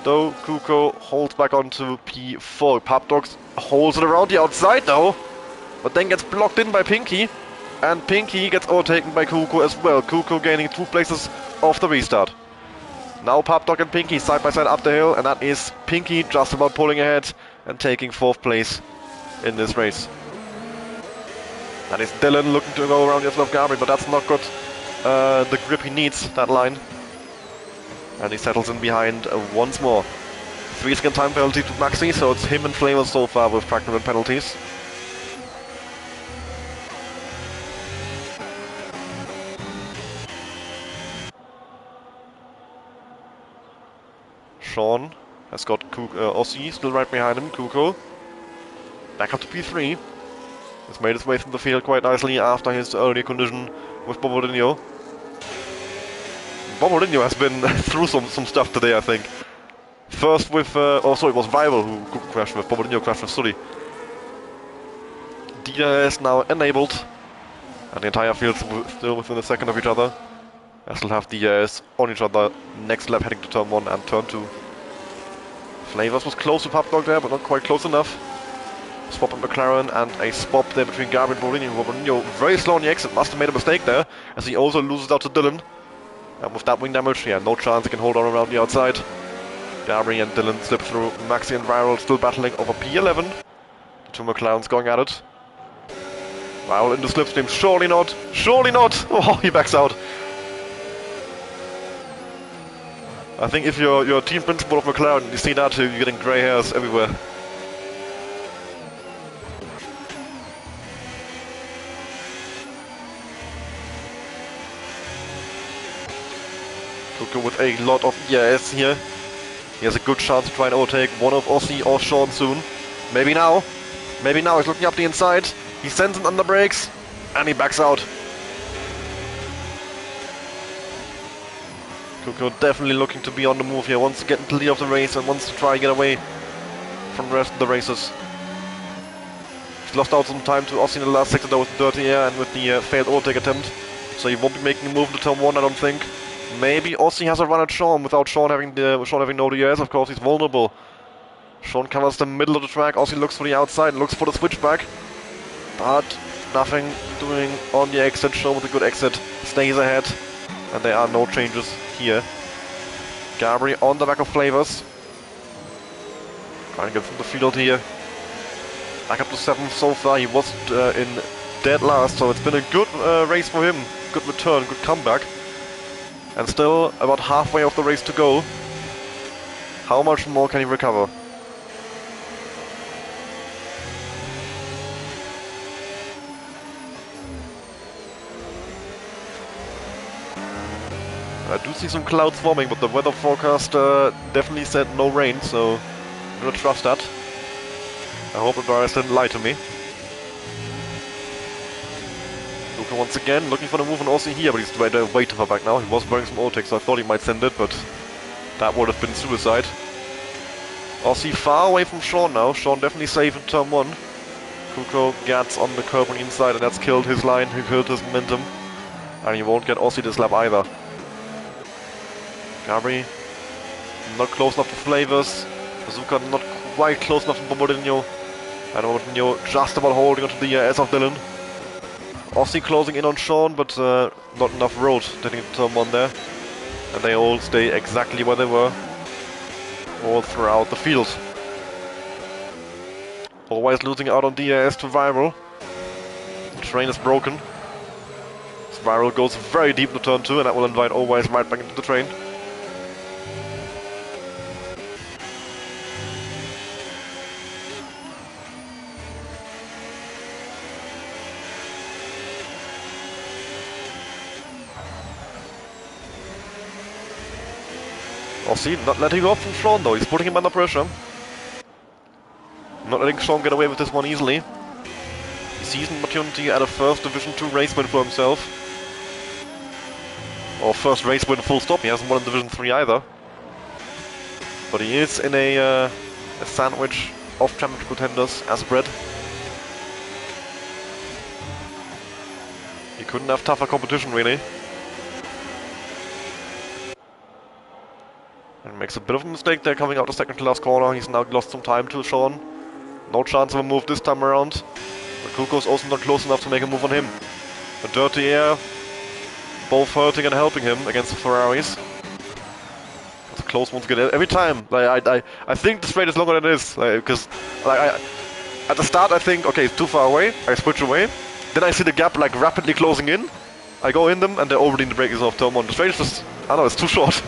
Though Kuko holds back onto P4. Pop Dog holds it around the outside though. But then gets blocked in by Pinky. And Pinky gets overtaken by Kuko as well. Kuko gaining 2 places off the restart. Now Pop Dog and Pinky side by side up the hill. And that is Pinky just about pulling ahead and taking 4th place in this race. That is Dylan looking to go around the outside of Gabriel, but that's not good. The grip he needs, that line. And he settles in behind once more. 3-second time penalty to Maxi, so it's him and Flavor so far with track limit penalties. Sean has got Ossie still right behind him. Kuko back up to P3. Has made his way through the field quite nicely after his earlier collision with Bobodinho. Bobodinho has been through some stuff today, I think. First with, oh sorry, it was Viral who crashed with, Bobodinho crashed with Sully. DRS now enabled, and the entire field still within a second of each other. I still have DRS on each other next lap heading to turn 1 and turn 2. Flavors was close to Pop Dog there, but not quite close enough. Swap on McLaren and a swap there between Gabriel and Bobodinho. Bobodinho very slow on the exit, must have made a mistake there, as he also loses out to Dylan. And with that wing damage, yeah, no chance he can hold on around the outside. Gabriel and Dylan slip through. Maxi and Viral still battling over P11. The 2 McLarens going at it. Viral in the slipstream, surely not, surely not! Oh, he backs out. I think if you're team principal of McLaren, you see that too, you're getting grey hairs everywhere. Kuko with a lot of ERS here. He has a good chance to try and overtake one of Ossie or Sean soon. Maybe now. Maybe now. He's looking up the inside. He sends an under brakes and he backs out. Kuko definitely looking to be on the move here. Wants to get into the lead of the race and wants to try and get away from the rest of the racers. He's lost out some time to Ossie in the last sector though with the dirty air and with the failed overtake attempt. So he won't be making a move to turn 1, I don't think. Maybe Ossie has a run at Sean without Sean having no DRS. Of course, he's vulnerable. Sean covers the middle of the track. Ossie looks for the outside, looks for the switchback, but nothing doing on the exit. Sean with a good exit stays ahead, and there are no changes here. Gabriel on the back of Flavors, trying to get through the field here. Back up to 7th so far. He was in dead last, so it's been a good race for him. Good return, good comeback. And still about halfway of the race to go. How much more can he recover? I do see some clouds forming, but the weather forecast definitely said no rain, so I'm gonna trust that. I hope the drivers didn't lie to me. Luca once again looking for the move on Ossie here, but he's way too far back now. He was wearing some overtakes, so I thought he might send it, but that would have been suicide. Ossie far away from Sean now. Sean definitely safe in turn 1. Kuko gets on the curb on the inside, and that's killed his line, he killed his momentum. And he won't get Ossie this lap either. Gabriel not close enough to Flavors. Bazooka not quite close enough to Bobodinho. And Bobodinho just about holding onto the S of Dylan. Ossie closing in on Sean, but not enough road getting into turn 1 there. And they all stay exactly where they were all throughout the field. Always losing out on DRS to Viral. The train is broken. So Viral goes very deep into turn 2, and that will invite Always right back into the train. Ossie not letting go up from Sean though, he's putting him under pressure. Not letting Sean get away with this one easily. season opportunity at a first Division 2 race win for himself. Or first race win full stop. He hasn't won in Division 3 either. But he is in a sandwich of championship contenders as bred. He couldn't have tougher competition, really. And makes a bit of a mistake there coming out the second to last corner. He's now lost some time to Sean. No chance of a move this time around. But Kuko's also not close enough to make a move on him. A dirty air, both hurting and helping him against the Ferraris. That's a close one to get in. Every time, I think the straight is longer than it is, because at the start I think, okay, it's too far away. I switch away. Then I see the gap like rapidly closing in. I go in them and they're already in the braking zone of turn 1. The straight is just, I don't know, it's too short.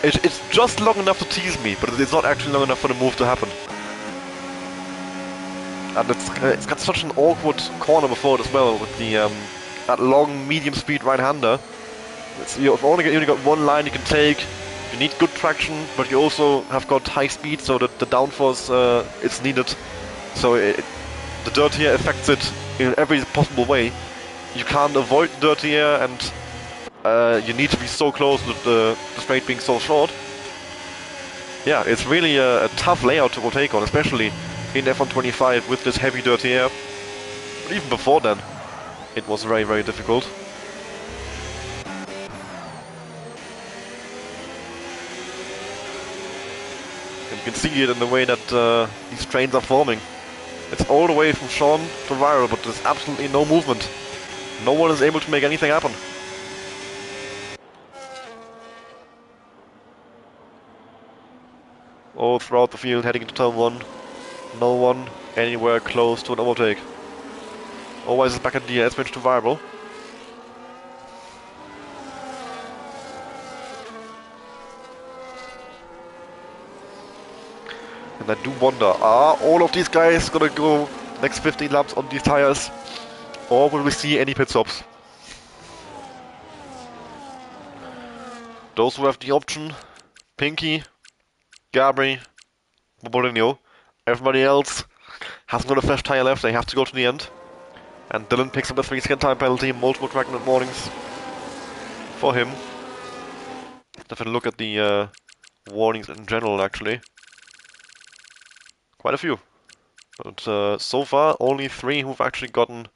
It's just long enough to tease me, but it's not actually long enough for the move to happen. And it's got such an awkward corner before it as well, with the that long medium speed right-hander. You've only got one line you can take. You need good traction, but you also have got high speed, so that the downforce is needed. So the dirty air affects it in every possible way. You can't avoid dirty air, and you need to be so close with the straight being so short. Yeah, it's really a tough layout to take on, especially in F125 with this heavy dirty air. But even before then, it was very, very difficult. And you can see it in the way that these trains are forming. It's all the way from Sean to Viral, but there's absolutely no movement. No one is able to make anything happen. All throughout the field, heading into turn 1. No one anywhere close to an overtake. Always back at the switch to Viral. And I do wonder, are all of these guys gonna go next 15 laps on these tires? Or will we see any pit stops? Those who have the option, Pinky, Gabri, Molinho. Everybody else has not a fresh tire left, they have to go to the end. And Dylan picks up a 3-second time penalty, multiple tracking warnings for him. Let's have a look at the warnings in general, actually. Quite a few. But so far, only 3 who've actually gotten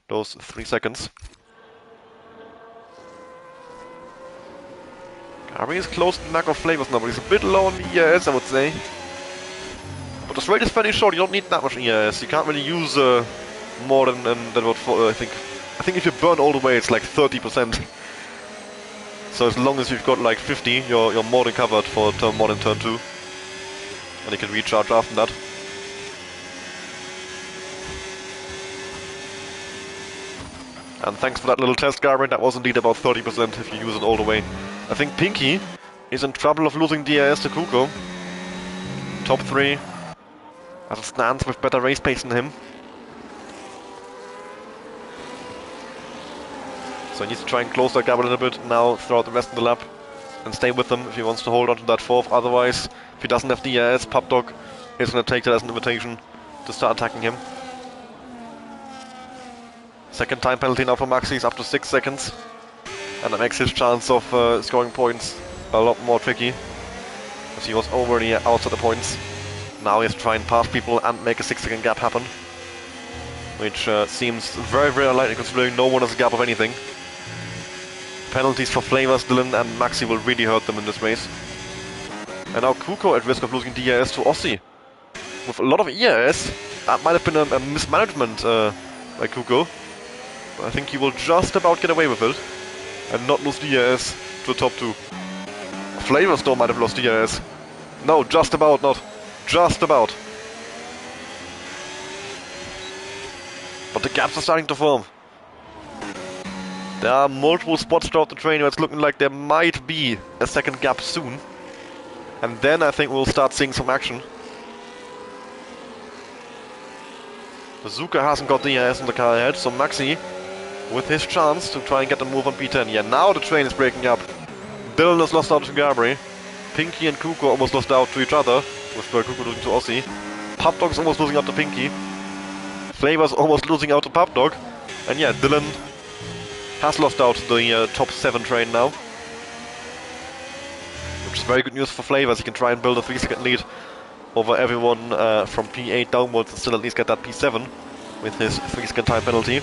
those 3 seconds. Gabri is close to the Mac of Flavors now, but he's a bit low on the ERS, I would say. But the straight is fairly short, you don't need that much ERS. You can't really use more than what I think. I think if you burn all the way, it's like 30%. So as long as you've got like 50, you're more than covered for turn 1 and turn 2. And you can recharge after that. And thanks for that little test, Gabri. That was indeed about 30% if you use it all the way. I think Pinky is in trouble of losing DRS to Kuko. Top 3. As it stands with better race pace than him. So he needs to try and close that gap a little bit now throughout the rest of the lap. And stay with them if he wants to hold on to that 4th. Otherwise, if he doesn't have DRS, Pub Dog is going to take that as an invitation to start attacking him. Second time penalty now for Maxi is up to 6 seconds. And that makes his chance of scoring points a lot more tricky. As he was already outside the points. Now he has to try and pass people and make a 6-second gap happen. Which seems very, very unlikely considering no one has a gap of anything. Penalties for Flavors, Dylan and Maxi will really hurt them in this race. And now Kuko at risk of losing DRS to Ossi. With a lot of ERS, that might have been a mismanagement by Kuko. But I think he will just about get away with it. And not lose DRS to the top 2. Flavors though might have lost DRS. No, just about not. Just about. But the gaps are starting to form. There are multiple spots throughout the train where it's looking like there might be a second gap soon. And then I think we'll start seeing some action. Bazooka hasn't got the ERS on the car ahead, so Maxi with his chance to try and get the move on P10. Yeah, now the train is breaking up. Dylan has lost out to Gabri. Pinky and Kuko almost lost out to each other, with Kuko losing to Ossi. Pop Dog's almost losing out to Pinky. Flavor's almost losing out to Pop Dog. And yeah, Dylan has lost out to the top 7 train now. Which is very good news for Flavors. He can try and build a 3-second lead over everyone from P8 downwards and still at least get that P7 with his 3-second time penalty.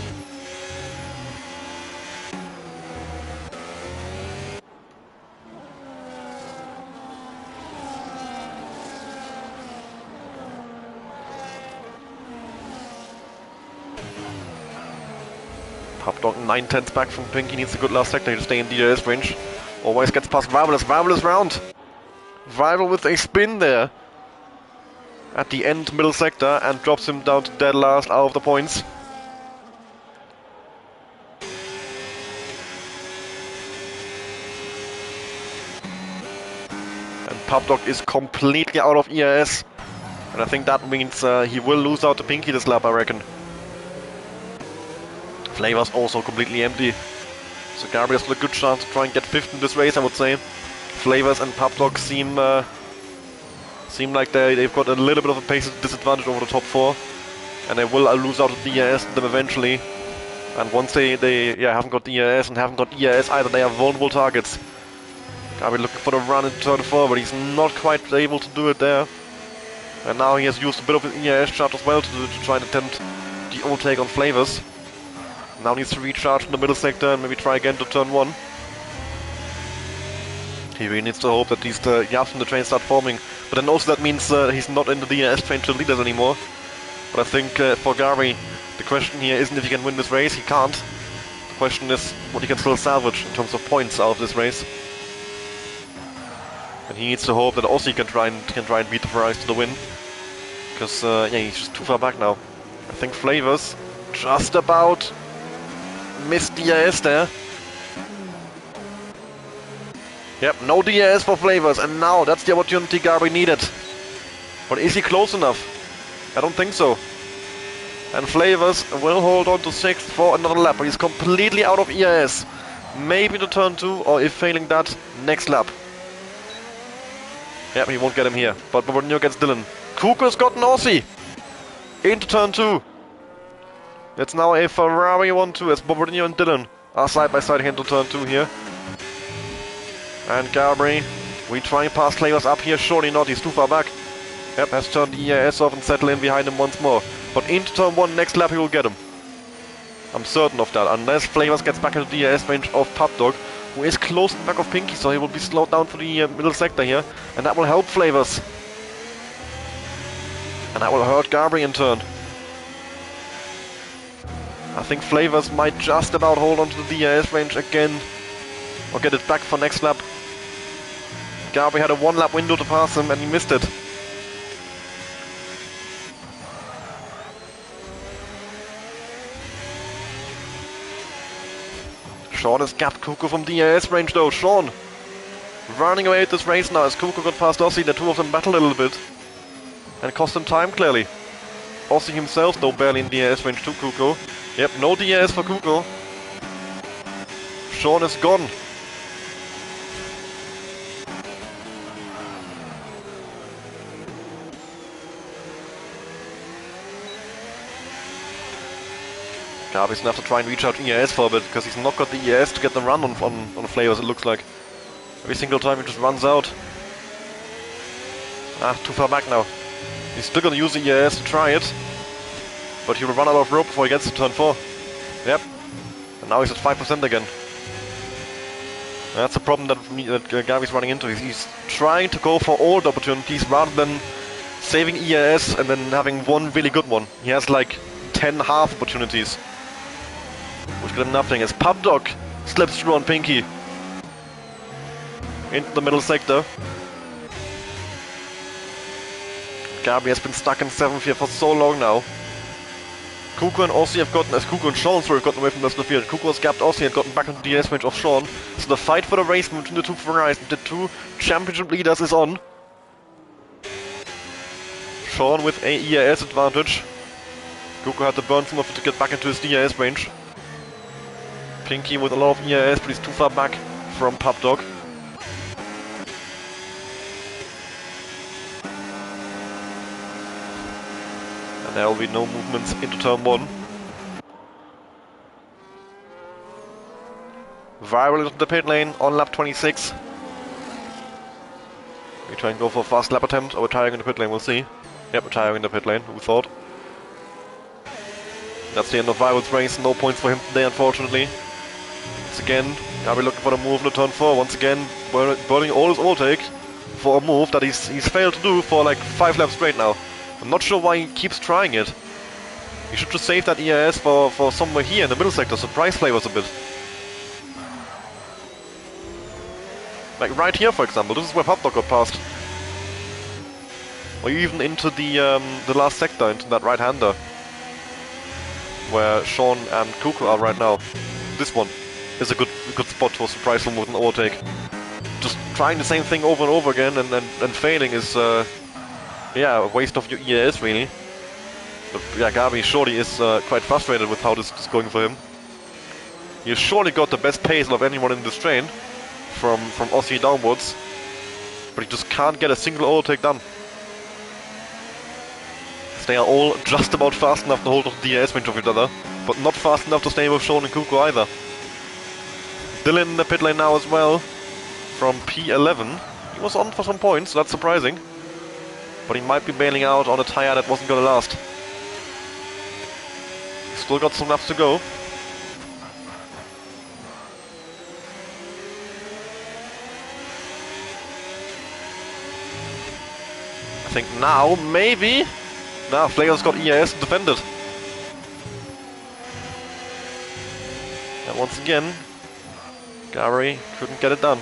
Pop Dog 9/10 back from Pinky, needs a good last sector to stay in DRS range. Always gets past Varvelous, Varvelous round! Varvel with a spin there at the end middle sector and drops him down to dead last out of the points. And Pop Dog is completely out of ERS. And I think that means he will lose out to Pinky this lap, I reckon. Flavor's also completely empty. So Gabriel's got a good chance to try and get 5th in this race, I would say. Flavors and Pop Dog seem like they've got a little bit of a pace disadvantage over the top 4. And they will lose out to DRS them eventually. And once they haven't got DRS and haven't got ERS either, they are vulnerable targets. Gabriel looking for the run in turn 4, but he's not quite able to do it there. And now he has used a bit of his ERS charge as well to try and attempt the overtake on Flavors. Now needs to recharge in the middle sector and maybe try again to turn 1. He really needs to hope that these gaps in the train start forming. But then also that means he's not in the DRS train to leaders anymore. But I think for Gary, the question here isn't if he can win this race, he can't. The question is what he can still salvage in terms of points out of this race. And he needs to hope that Aussie can try and beat the Ferraris to the win. Because he's just too far back now. I think Flavors just about missed DRS there. Yep, no DRS for Flavors, and now that's the opportunity Gary needed. But is he close enough? I don't think so. And Flavors will hold on to 6th for another lap, but he's completely out of ERS. Maybe to turn 2, or if failing that, next lap. Yep, he won't get him here, but Bobadino gets Dylan. Kuko's got an Aussie! Into turn 2. It's now a Ferrari 1-2 as Bobadino and Dylan are side by side into turn 2 here. And Gabri, we try and pass Flavors up here, surely not, he's too far back. Yep, has turned the ERS off and settle in behind him once more. But into turn 1, next lap he will get him. I'm certain of that, unless Flavors gets back into the ERS range of Pop Dog, who is close to the back of Pinky, so he will be slowed down for the middle sector here. And that will help Flavors. And that will hurt Gabri in turn. I think Flavors might just about hold on to the DRS range again. Or get it back for next lap. Gabri had a 1-lap window to pass him and he missed it. Sean has gapped Kuko from DRS range though. Sean running away with this race now as Kuko got past Aussie. The two of them battled a little bit. And cost him time clearly. Aussie himself though barely in DRS range to Kuko. Yep, no DRS for Kuko. Sean is gone. Gabi's gonna have to try and recharge ERS for a bit, because he's not got the ERS to get the run on Flavors, it looks like. Every single time he just runs out. Ah, too far back now. He's still gonna use the ERS to try it. But he will run out of rope before he gets to turn 4. Yep. And now he's at 5% again. That's a problem that Gabi's running into. He's trying to go for all the opportunities rather than saving ERS and then having one really good one. He has like 10 half opportunities. Which get him nothing as Pop Dog slips through on Pinky. Into the middle sector. Gabi has been stuck in 7th here for so long now. Kuko and Aussie have gotten, as Kuko and Sean have gotten away from the rest of the field. Kuko has gapped Aussie and gotten back into the DRS range of Sean. So the fight for the race between the two Ferraris, the two championship leaders is on. Sean with a ERS advantage. Kuko had to burn some of it to get back into his DRS range. Pinky with a lot of ERS, but he's too far back from Pop Dog. And there will be no movements into turn 1. Viral into the pit lane on lap 26. We try and go for a fast lap attempt, or retiring in the pit lane, we'll see. Yep, retiring in the pit lane, who thought? That's the end of Viral's race, no points for him today, unfortunately. Once again, I'll be looking for the move in the turn 4. Once again, burning all his overtake for a move that he's failed to do for like 5 laps straight now. I'm not sure why he keeps trying it. He should just save that EIS for somewhere here in the middle sector, surprise flavors a bit. Like right here, for example, this is where Hotdog got past. Or even into the last sector, into that right-hander. Where Sean and Kuko are right now. This one is a good spot for a surprise move with an overtake. Just trying the same thing over and over again and failing is, yeah, a waste of your EIS, really. But yeah, Gabi surely is quite frustrated with how this is going for him. He's surely got the best pace of anyone in this train. From Aussie downwards, but he just can't get a single overtake done. They are all just about fast enough to hold off the DRS range of each other, but not fast enough to stay with Sean and Kuko either. Dylan in the pit lane now as well, from P11. He was on for some points, so that's surprising. But he might be bailing out on a tyre that wasn't gonna last. Still got some laps to go. I think now, maybe. Now, Flager's got EIS and defended. And once again, Gary couldn't get it done.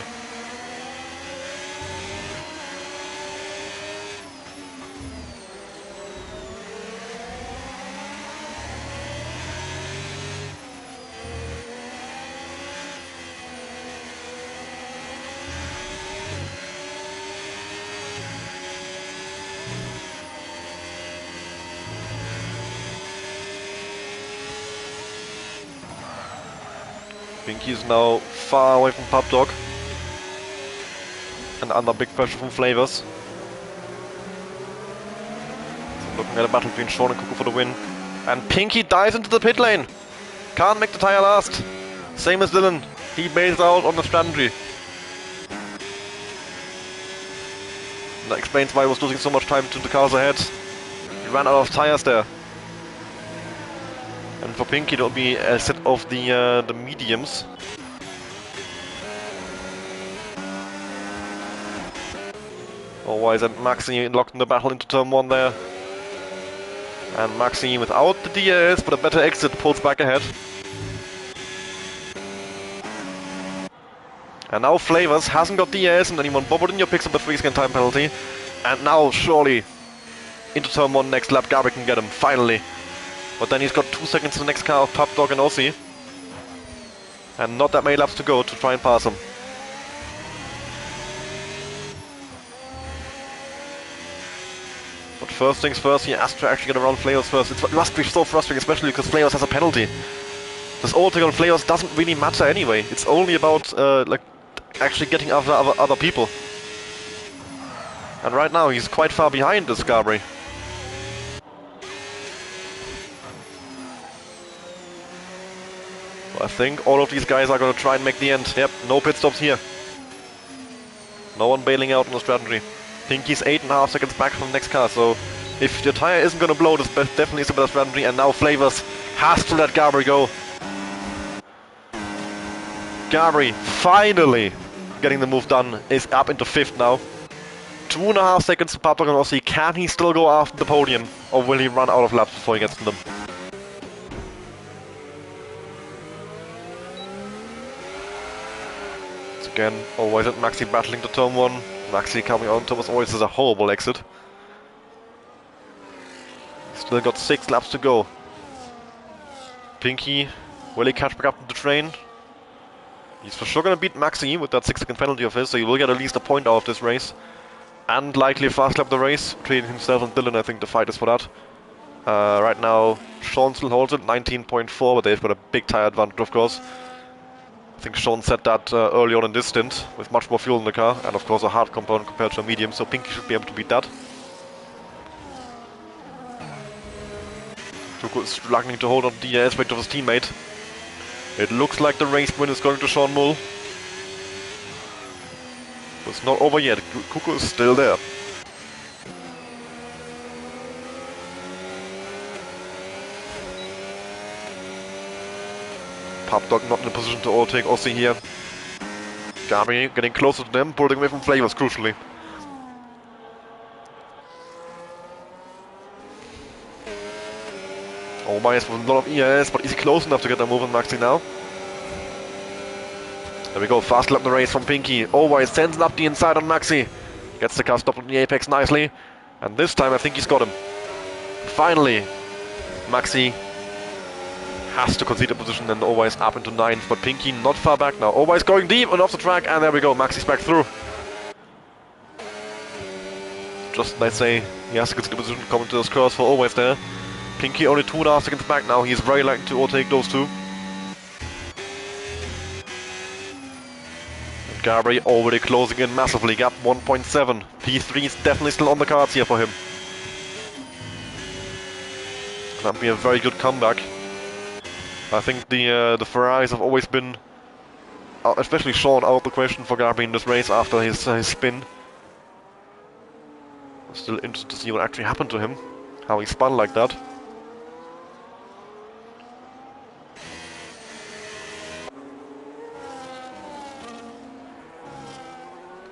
Pinky's now far away from Pub Dog and under big pressure from Flavors. So looking at a battle between Sean and Kuko for the win. And Pinky dives into the pit lane. Can't make the tyre last. Same as Dylan. He bails out on the strategy. That explains why he was losing so much time to the cars ahead. He ran out of tyres there. And for Pinky, it'll be a set of the mediums. Otherwise, and Maxi locked in the battle into turn 1 there. And Maxi, without the DRS, but a better exit, pulls back ahead. And now Flavors hasn't got DRS, and anyone Bobodinho picks up the 3-second time penalty. And now, surely, into turn 1 next lap, Gabi can get him, finally. But then he's got 2 seconds to the next car of Pub Dog and Aussie. And not that many laps to go to try and pass him. But first things first, he has to actually get around Flavors first. It must be so frustrating, especially because Flavors has a penalty. This overtake on Flavors doesn't really matter anyway. It's only about like actually getting other people. And right now he's quite far behind this Gabri. I think all of these guys are going to try and make the end. Yep, no pit stops here. No one bailing out on the strategy. Pinky's 8.5 seconds back from the next car, so if your tire isn't going to blow, this definitely is a better strategy. And now Flavors has to let Gabri go. Gabri finally getting the move done, is up into 5th now. 2.5 seconds to Pub Dog and Aussie. Can he still go after the podium, or will he run out of laps before he gets to them? Again, always at Maxi battling to turn 1. Maxi coming on towards always is a horrible exit. Still got 6 laps to go. Pinky, will he catch back up to the train? He's for sure gonna beat Maxi with that 6-second penalty of his, so he will get at least a point out of this race. And likely fast lap the race between himself and Dylan. I think the fight is for that. Right now, Sean still holds it, 19.4, but they've got a big tyre advantage, of course. I think Sean said that early on in this stint, with much more fuel in the car, and of course a hard component compared to a medium, so Pinky should be able to beat that. Kuko is struggling to hold on to the aspect of his teammate. It looks like the race win is going to Sean Mull. But it's not over yet. Kuko is still there. Pubdog not in a position to overtake Aussie here. Gabby getting closer to them, pulling away from Flavors crucially. Oh my, with a lot of ES, but is he close enough to get the move on Maxi now? There we go, fast lap the race from Pinky. Always sends it up the inside on Maxi. Gets the car stopped on the apex nicely. And this time I think he's got him. Finally, Maxi has to concede a position and Always up into 9th, but Pinky not far back now. Always going deep and off the track, and there we go, Maxi's back through. Just as I say, he has to concede a position, coming to those curves for Always there. Pinky only 2.5 seconds back now, he's very likely to overtake those two. And Gabri already closing in massively, gap 1.7. P3 is definitely still on the cards here for him. That'd be a very good comeback. I think the Ferraris have always been, especially Sean, out of the question for Gabri in this race after his spin. I'm still interested to see what actually happened to him, how he spun like that.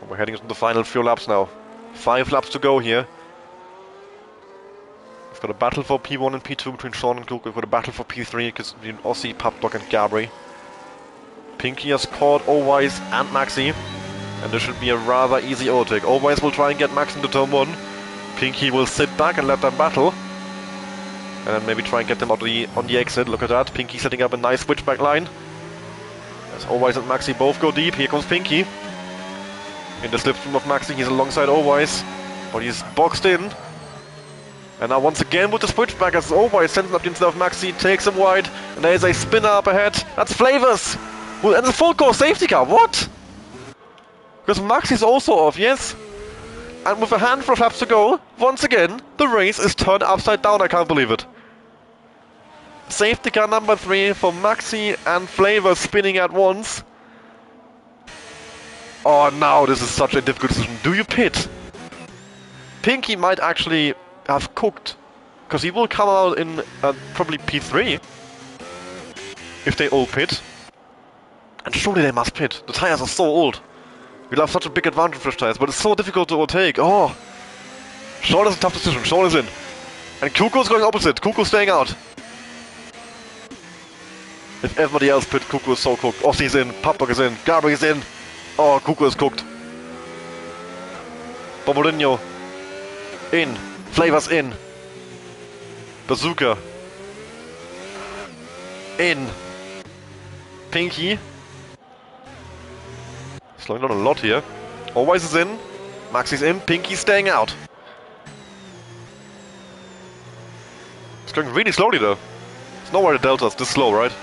We're heading into the final few laps now. 5 laps to go here. We've got a battle for P1 and P2 between Sean and Cook. We've got a battle for P3 because between Aussie, Pubdog and Gabri. Pinky has caught Always and Maxi. And this should be a rather easy overtake. Always will try and get Max into turn 1. Pinky will sit back and let them battle. And then maybe try and get them out on the exit. Look at that. Pinky setting up a nice switchback line. As Always and Maxi both go deep. Here comes Pinky. In the slipstream of Maxi, he's alongside Always. But he's boxed in. And now once again with the switchback as Always sends him up the inside of Maxi, takes him wide, and there's a spinner up ahead. That's Flavors! Well, and the full course safety car, what? Because Maxi's also off, yes? And with a handful of laps to go, once again, the race is turned upside down, I can't believe it. Safety car number 3 for Maxi and Flavors spinning at once. Oh, now this is such a difficult decision. Do you pit? Pinky might actually have cooked, because he will come out in probably P3 if they all pit. And surely they must pit. The tires are so old. We'll have such a big advantage with fresh tires, but it's so difficult to overtake. Oh, Sean is a tough decision. Sean is in. And Kuko's going opposite. Kuko's staying out. If everybody else pit, Kuko is so cooked. Ossie's in, Pubdog is in, Gabri is in. Oh, Kuko is cooked. Bobolinho in. Flavors in. Bazooka. In. Pinky. Slowing down a lot here. Always is in. Maxi's in. Pinky's staying out. It's going really slowly though. It's nowhere the delta's this slow, right?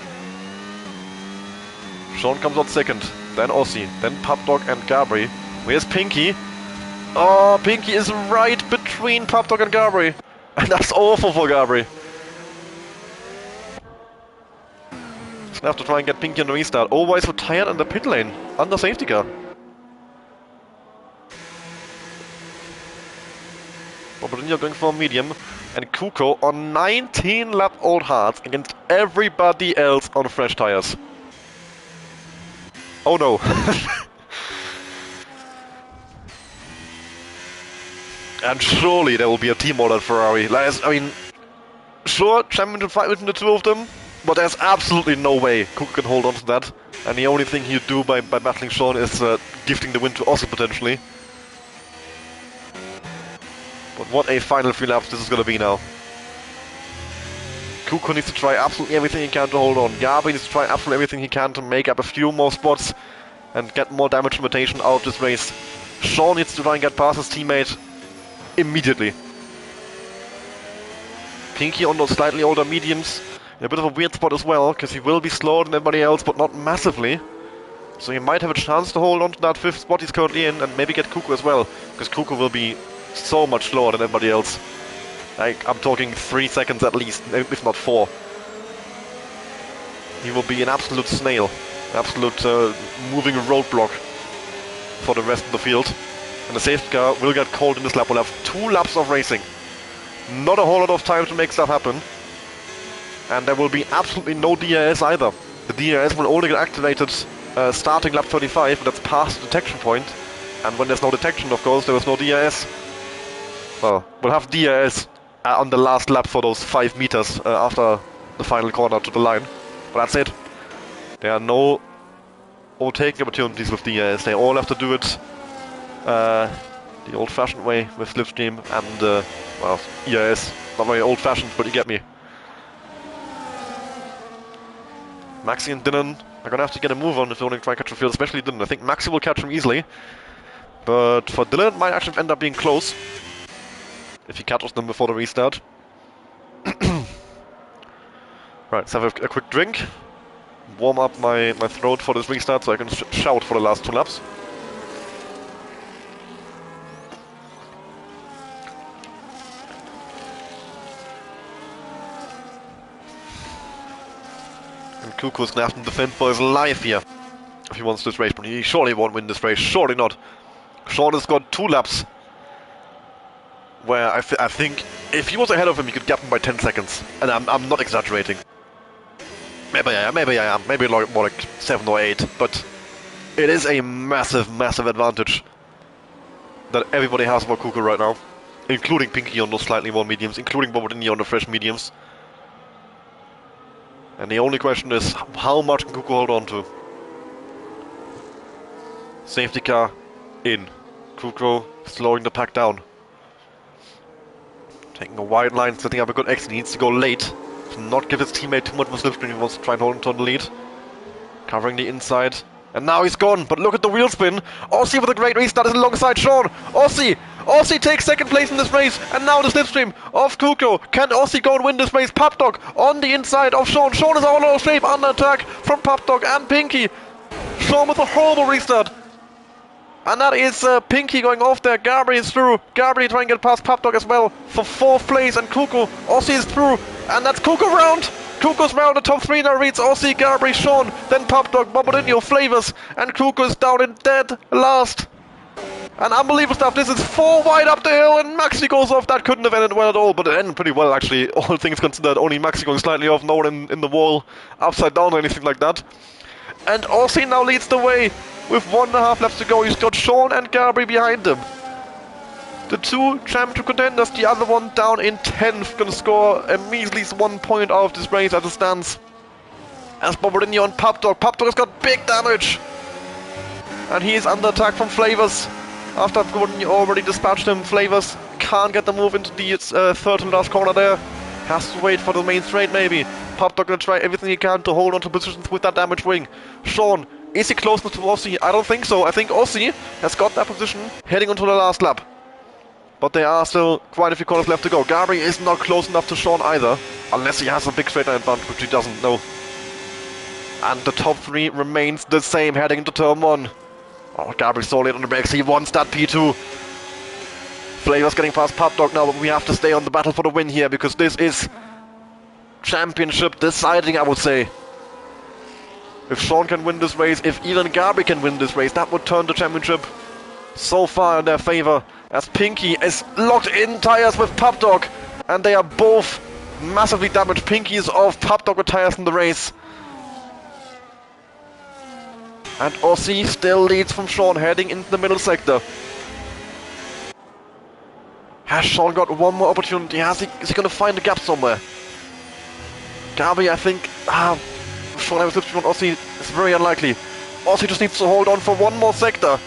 Sean comes out second. Then Aussie. Then Pubdog and Gabri. Where's Pinky? Oh, Pinky is right between Pubdog and Gabri. And that's awful for Gabri. He's gonna have to try and get Pinky on the restart. Always retired in the pit lane. Under safety car. Bobolinho going for a medium. And Kuko on 19 lap old hards against everybody else on fresh tires. Oh no. And surely there will be a team order at Ferrari. I mean, sure, championship fight between the two of them, but there's absolutely no way Kuko can hold on to that. And the only thing he'd do by battling Sean is gifting the win to Aussie potentially. But what a final 3 laps this is going to be now. Kuko needs to try absolutely everything he can to hold on. Gabri needs to try absolutely everything he can to make up a few more spots and get more damage limitation out of this race. Sean needs to try and get past his teammate immediately. Pinky on those slightly older mediums. In a bit of a weird spot as well, because he will be slower than everybody else, but not massively. So he might have a chance to hold on to that 5th spot he's currently in, and maybe get Kuko as well, because Kuko will be so much slower than everybody else. Like, I'm talking 3 seconds at least, if not 4. He will be an absolute snail, absolute moving roadblock for the rest of the field. And the safety car will get called in this lap. We'll have 2 laps of racing. Not a whole lot of time to make stuff happen. And there will be absolutely no DRS either. The DRS will only get activated starting lap 35, but that's past the detection point. And when there's no detection, of course, there is no DRS. Well, we'll have DRS on the last lap for those 5 meters after the final corner to the line. But that's it. There are no overtaking opportunities with DRS. They all have to do it the old-fashioned way with slipstream and, well, ERS. Not very old-fashioned, but you get me. Maxi and Dylan are gonna have to get a move on if they want to try and catch the field, especially Dylan. I think Maxi will catch him easily. But for Dylan, it might actually end up being close if he catches them before the restart. Right, let's have a quick drink. Warm up my throat for this restart so I can shout for the last 2 laps. And Kuko's gonna have to defend for his life here if he wants this race, but he surely won't win this race, surely not. Sean has got 2 laps where I think if he was ahead of him, he could gap him by 10 seconds. And I'm not exaggerating. Maybe I am. Maybe more like 7 or 8. But it is a massive, massive advantage that everybody has over Kuko right now. Including Pinky on those slightly more mediums. Including Bobodini on the fresh mediums. And the only question is, how much can Kuko hold on to? Safety car in. Kuko slowing the pack down. Taking a wide line, setting up a good exit. He needs to go late to not give his teammate too much of a slipstream. He wants to try and hold him to the lead. Covering the inside. And now he's gone, but look at the wheel spin. Aussie with a great restart is alongside Sean. Aussie takes second place in this race. And now the slipstream of Kuko. Can Aussie go and win this race? Papdog on the inside of Sean. Sean is all out of shape, under attack from Papdog and Pinky. Sean with a horrible restart. And that is Pinky going off there. Gabri is through. Gabri trying to get past Papdog as well for 4th place. And Kuko, Aussie is through. And that's Kuko round. Kuko's round. The top 3 now reads Aussie, Gabri, Sean, then Papdog, Bobodinho, Flavors. And Kuko is down in dead last. And unbelievable stuff. This is 4 wide up the hill. And Maxi goes off. That couldn't have ended well at all. But it ended pretty well, actually. All things considered. Only Maxi going slightly off. No one in the wall upside down or anything like that. And Aussie now leads the way. With 1.5 laps to go, he's got Sean and Gabri behind him. The 2 championship contenders, the other one down in 10th, gonna score a measly 1 point out of this race as it stands. As Bobodinho and Papdog. Papdog has got big damage. And he is under attack from Flavors. After Bobodinho already dispatched him, Flavors can't get the move into the 3rd and last corner there. Has to wait for the main straight maybe. Papdog gonna try everything he can to hold on to positions with that damaged wing. Sean. Is he close enough to Aussie? I don't think so. I think Aussie has got that position heading onto the last lap. But there are still quite a few corners left to go. Gabri is not close enough to Sean either. Unless he has a big straight line advantage, which he doesn't know. And the top 3 remains the same heading into turn 1. Oh, Gabri's so late on the brakes. He wants that P2. Flavor's getting past Papdog now, but we have to stay on the battle for the win here because this is championship deciding, I would say. If Sean can win this race, if even Gabri can win this race, that would turn the championship so far in their favor. As Pinky is locked in tires with Papdog, and they are both massively damaged. Pinky is off, Papdog retires in the race. And Aussie still leads from Sean, heading into the middle sector. Has Sean got one more opportunity? Is he going to find a gap somewhere? Gabri, I think... Sean has slipstream on Aussie. It's very unlikely. Aussie just needs to hold on for one more sector.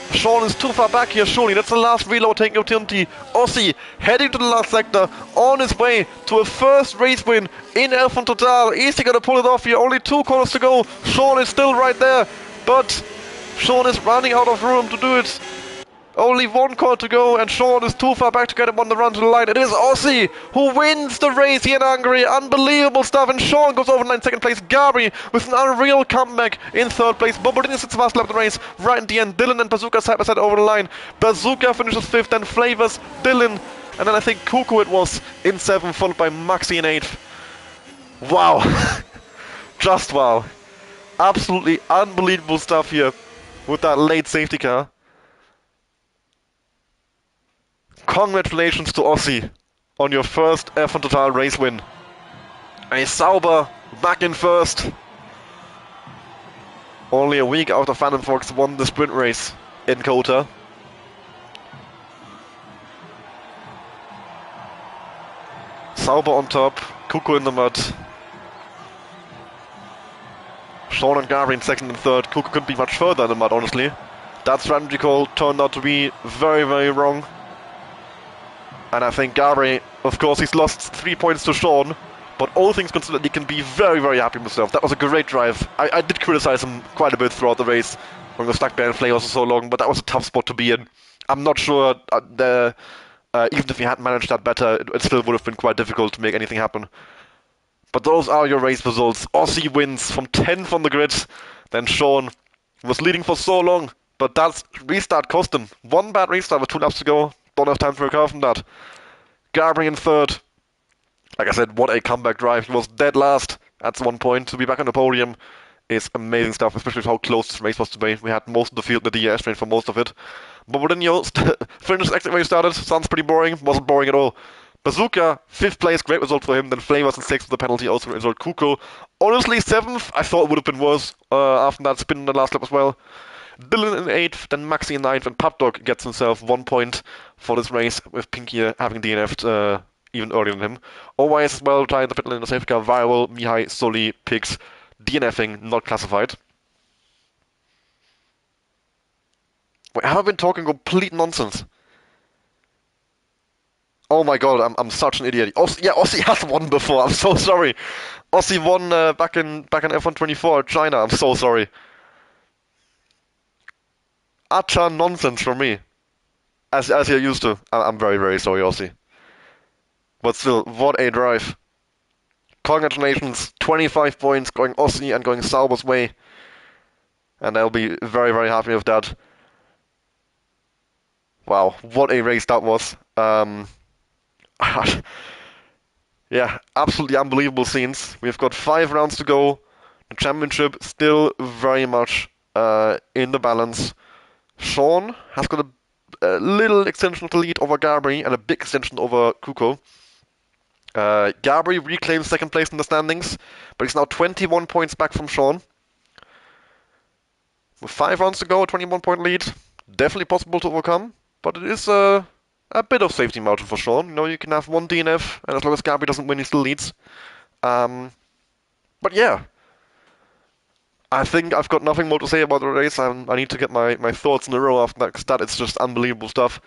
Sean is too far back here, surely. That's the last reload taking opportunity. Aussie heading to the last sector, on his way to a first race win in Elfon Total. Is he going to pull it off here? Only 2 corners to go. Sean is still right there, but Sean is running out of room to do it. Only 1 corner to go, and Sean is too far back to get him on the run to the line. It is Aussie who wins the race here in Hungary. Unbelievable stuff, and Sean goes over in 2nd place. Gabri with an unreal comeback in 3rd place. Bobodinho sits fast lap of the race right in the end. Dylan and Bazooka side by side over the line. Bazooka finishes 5th, and Flavors, Dylan And then I think Kuko it was in 7th, followed by Maxi in 8th. Wow. Just wow. Absolutely unbelievable stuff here with that late safety car. Congratulations to Aussie on your first F1 Total race win. A Sauber back in first. Only a week after Phantom Fox won the sprint race in Kota. Sauber on top, Kuko in the mud. Sean and Gary in 2nd and 3rd. Kuko couldn't be much further in the mud, honestly. That strategy call turned out to be very, very wrong. And I think Gary, of course, he's lost 3 points to Sean, but all things considered, he can be very, very happy with himself. That was a great drive. I did criticize him quite a bit throughout the race, when the stuck behind flavors for so long, but that was a tough spot to be in. I'm not sure even if he had managed that better, it still would have been quite difficult to make anything happen. But those are your race results. Aussie wins from 10th on the grid. Then Sean was leading for so long, but that restart cost him. One bad restart with 2 laps to go. Don't have time to recover from that. Garbring in 3rd. Like I said, what a comeback drive. He was dead last at one point. To be back on the podium is amazing stuff, especially with how close this race was to be. We had most of the field in the DRS train for most of it. But Mourinho finished exactly where he started. Sounds pretty boring. Wasn't boring at all. Bazooka, 5th place, great result for him. Then Flavors in 6th with the penalty, also a result. Kuko, honestly 7th. I thought it would have been worse after that spin in the last lap as well. Dylan in 8th, then Maxi in 9th, and Papdog gets himself 1 point for this race, with Pinky having DNF'd even earlier than him. Otherwise, well, trying the pit lane in the safety car, Viral, Mihai, Soli, Pix, DNFing, not classified. Wait, have I been talking complete nonsense? Oh my god, I'm such an idiot. Aussie has won before, I'm so sorry. Aussie won back in F1 24 China, I'm so sorry. Utter nonsense from me. As you're used to. I'm very, very sorry, Aussie. But still, what a drive. Congratulations, 25 points going Aussie and going Sauber's way. And I'll be very, very happy with that. Wow, what a race that was. Yeah, absolutely unbelievable scenes. We've got 5 rounds to go. The championship still very much in the balance. Sean has got a little extension of the lead over Gabri and a big extension over Kuko. Gabri reclaims 2nd place in the standings, but he's now 21 points back from Sean. With 5 rounds to go, a 21-point lead. Definitely possible to overcome, but it is a bit of safety margin for Sean. You know, you can have 1 DNF, and as long as Gabri doesn't win, he still leads. But yeah, I think I've got nothing more to say about the race. I need to get my thoughts in a row after that, because that is just unbelievable stuff.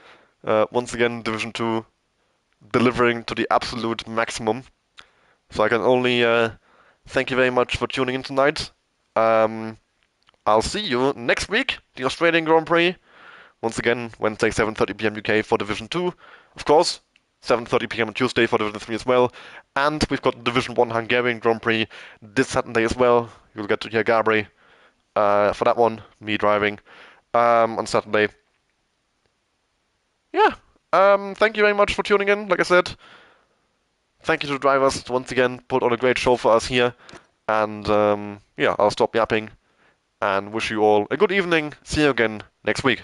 Once again, Division 2 delivering to the absolute maximum. So I can only thank you very much for tuning in tonight. I'll see you next week, the Australian Grand Prix. Once again, Wednesday, 7:30 p.m. UK for Division 2. Of course, 7:30 p.m. on Tuesday for Division 3 as well. And we've got the Division 1 Hungarian Grand Prix this Saturday as well. You'll get to hear Gabri for that one, me driving on Saturday. Yeah, thank you very much for tuning in. Like I said, thank you to the drivers once again, put on a great show for us here. And yeah, I'll stop yapping and wish you all a good evening. See you again next week.